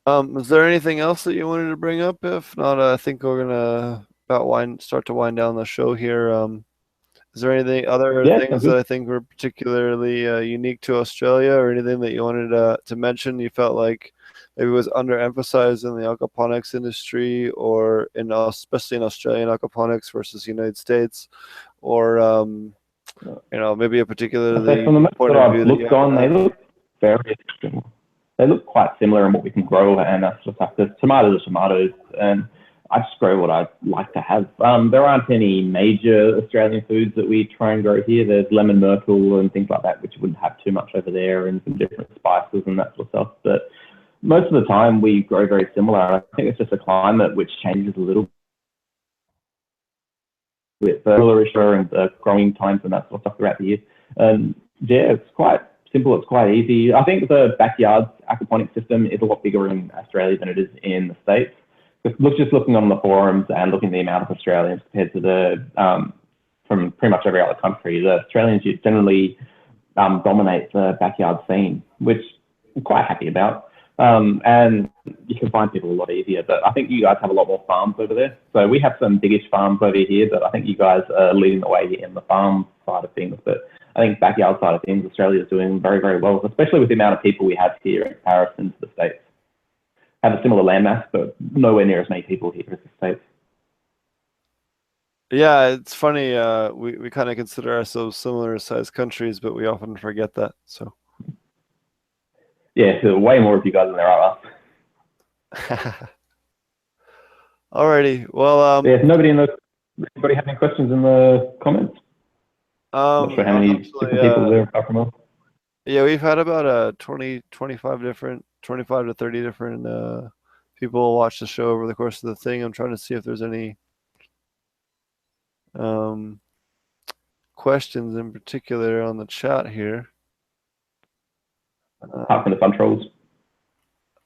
Is there anything else that you wanted to bring up? If not, I think we're gonna start to wind down the show here. Is there anything things that I think were particularly unique to Australia, or anything that you wanted to mention? You felt like maybe was underemphasized in the aquaponics industry, or especially in Australian aquaponics versus United States, or maybe a particularly from the point of view that you have. They look very interesting. They look quite similar in what we can grow, and that's just like the tomatoes are tomatoes, and I just grow what I like to have. There aren't any major Australian foods that we try and grow here. There's lemon myrtle and things like that, which you wouldn't have too much over there, and some different spices and that sort of stuff. But most of the time we grow very similar. I think it's just a climate which changes a little bit further and the growing times and that sort of stuff throughout the year. And yeah, it's quite simple. It's quite easy. I think the backyard aquaponics system is a lot bigger in Australia than it is in the States. Just looking on the forums and looking at the amount of Australians compared to the from pretty much every other country, the Australians generally dominate the backyard scene, which I'm quite happy about. And you can find people a lot easier, but I think you guys have a lot more farms over there. So we have some biggish farms over here, but I think you guys are leading the way in the farm side of things. But I think backyard side of things, Australia is doing very, very well, especially with the amount of people we have here in comparison to the States. Have a similar landmass, but nowhere near as many people here as the States. Yeah, it's funny. We kind of consider ourselves similar sized countries, but we often forget that. So. Yeah, so way more of you guys than there are us. Alrighty. Well, yeah, anybody have any questions in the comments? Not sure how many different people there apart from us. Yeah, we've had about 25 to 30 different people watch the show over the course of the thing. I'm trying to see if there's any questions in particular on the chat here. Apart from the fun trolls.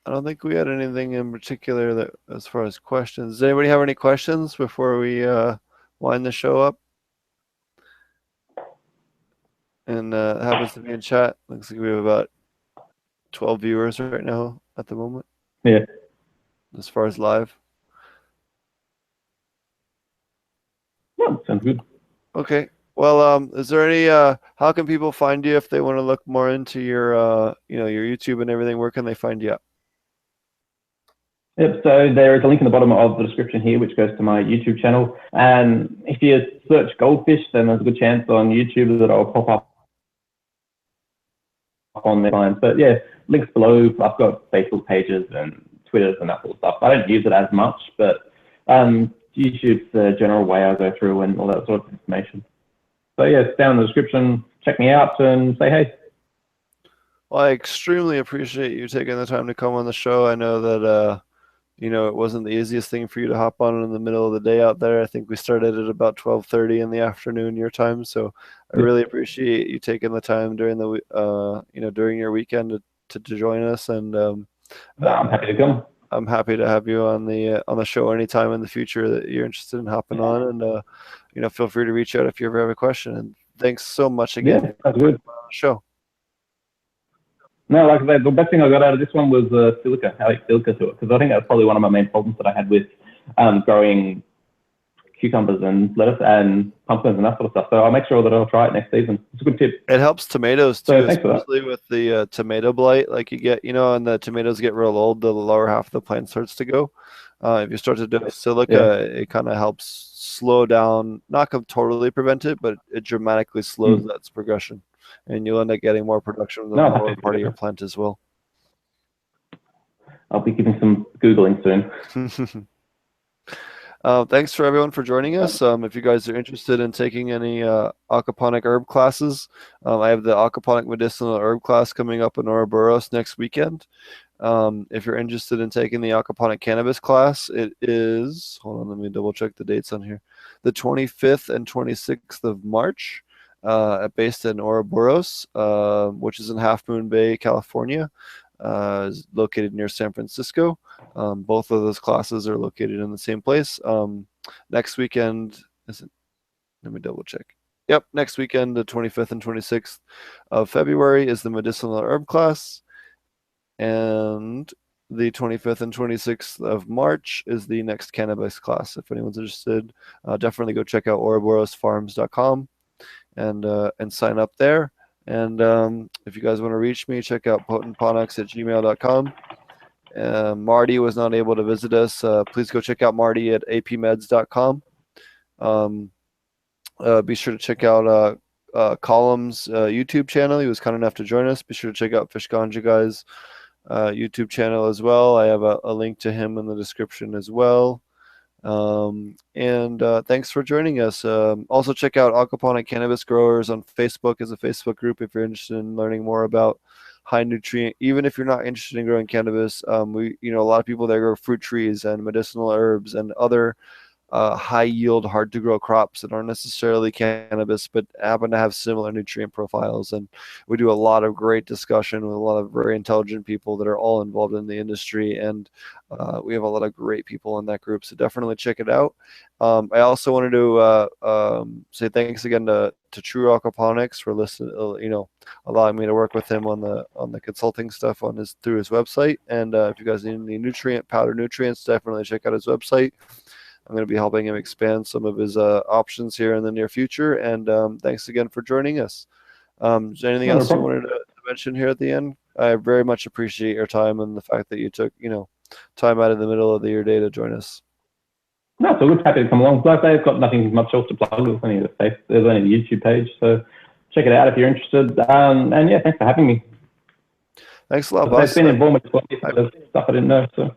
I don't think we had anything in particular that, as far as questions. Does anybody have any questions before we wind the show up? And it happens to be in chat. Looks like we have about 12 viewers right now at the moment. Yeah. As far as live. Well, sounds good. Okay. Well, is there any? How can people find you if they want to look more into your, your YouTube and everything? Where can they find you at? Yep. So there is a link in the bottom of the description here, which goes to my YouTube channel. And if you search goldfish, then there's a good chance on YouTube that I'll pop up on their lines. But yeah, links below. I've got Facebook pages and Twitters and that sort of stuff. I don't use it as much, but YouTube's the general way I go through and all that sort of information. So yeah, it's down in the description. Check me out and say hey. Well, I extremely appreciate you taking the time to come on the show. I know that it wasn't the easiest thing for you to hop on in the middle of the day out there. I think we started at about 12:30 in the afternoon your time. So I really appreciate you taking the time during the during your weekend to join us. And I'm happy to come. I'm happy to have you on the show anytime in the future that you're interested in hopping on. And feel free to reach out if you ever have a question. And thanks so much again. Yeah, that's good. For the show. No, like I said, the best thing I got out of this one was silica, how silica to it, because I think that's probably one of my main problems that I had with growing cucumbers and lettuce and pumpkins and that sort of stuff. So I'll make sure that I'll try it next season. It's a good tip. It helps tomatoes too, so especially with the tomato blight. Like you get, and the tomatoes get real old, the lower half of the plant starts to go. If you start to do silica, it kind of helps slow down, not totally prevent it, but it dramatically slows that progression. And you'll end up getting more production from the lower part of your plant as well. I'll be giving some Googling soon. Thanks for everyone for joining us. If you guys are interested in taking any aquaponic herb classes, I have the aquaponic medicinal herb class coming up in Ouroboros next weekend. If you're interested in taking the aquaponic cannabis class, it is, hold on, let me double check the dates on here, the 25th and 26th of March. Based in Ouroboros, which is in Half Moon Bay, California, is located near San Francisco. Both of those classes are located in the same place. Next weekend, let me double check. Yep, next weekend, the 25th and 26th of February is the medicinal herb class. And the 25th and 26th of March is the next cannabis class. If anyone's interested, definitely go check out ouroborosfarms.com. And sign up there. And if you guys want to reach me, check out potentponics@gmail.com. Marty was not able to visit us. Please go check out Marty at apmeds.com. Be sure to check out Colum's YouTube channel. He was kind enough to join us. Be sure to check out Fish Ganja Guy's YouTube channel as well. I have a link to him in the description as well. Thanks for joining us. Also check out Aquaponic Cannabis Growers on Facebook as a Facebook group if you're interested in learning more about high nutrient. Even if you're not interested in growing cannabis, a lot of people there grow fruit trees and medicinal herbs and other high yield, hard to grow crops that aren't necessarily cannabis, but happen to have similar nutrient profiles. And we do a lot of great discussion with a lot of very intelligent people that are all involved in the industry. And we have a lot of great people in that group. So definitely check it out. I also wanted to say thanks again to True Aquaponics for listening, allowing me to work with him on the consulting stuff through his website. And if you guys need any powder nutrients, definitely check out his website. I'm going to be helping him expand some of his options here in the near future. And thanks again for joining us. Is there anything else you wanted to mention here at the end? I very much appreciate your time and the fact that you took, time out in the middle of your day to join us. No, so we're happy to come along. Like I say, I've got nothing much else to plug. There's only the YouTube page, so check it out if you're interested. And yeah, thanks for having me. Thanks a lot, boss. It's been informative stuff I didn't know. So.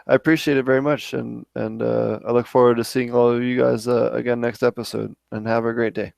I appreciate it very much, and I look forward to seeing all of you guys again next episode. And have a great day.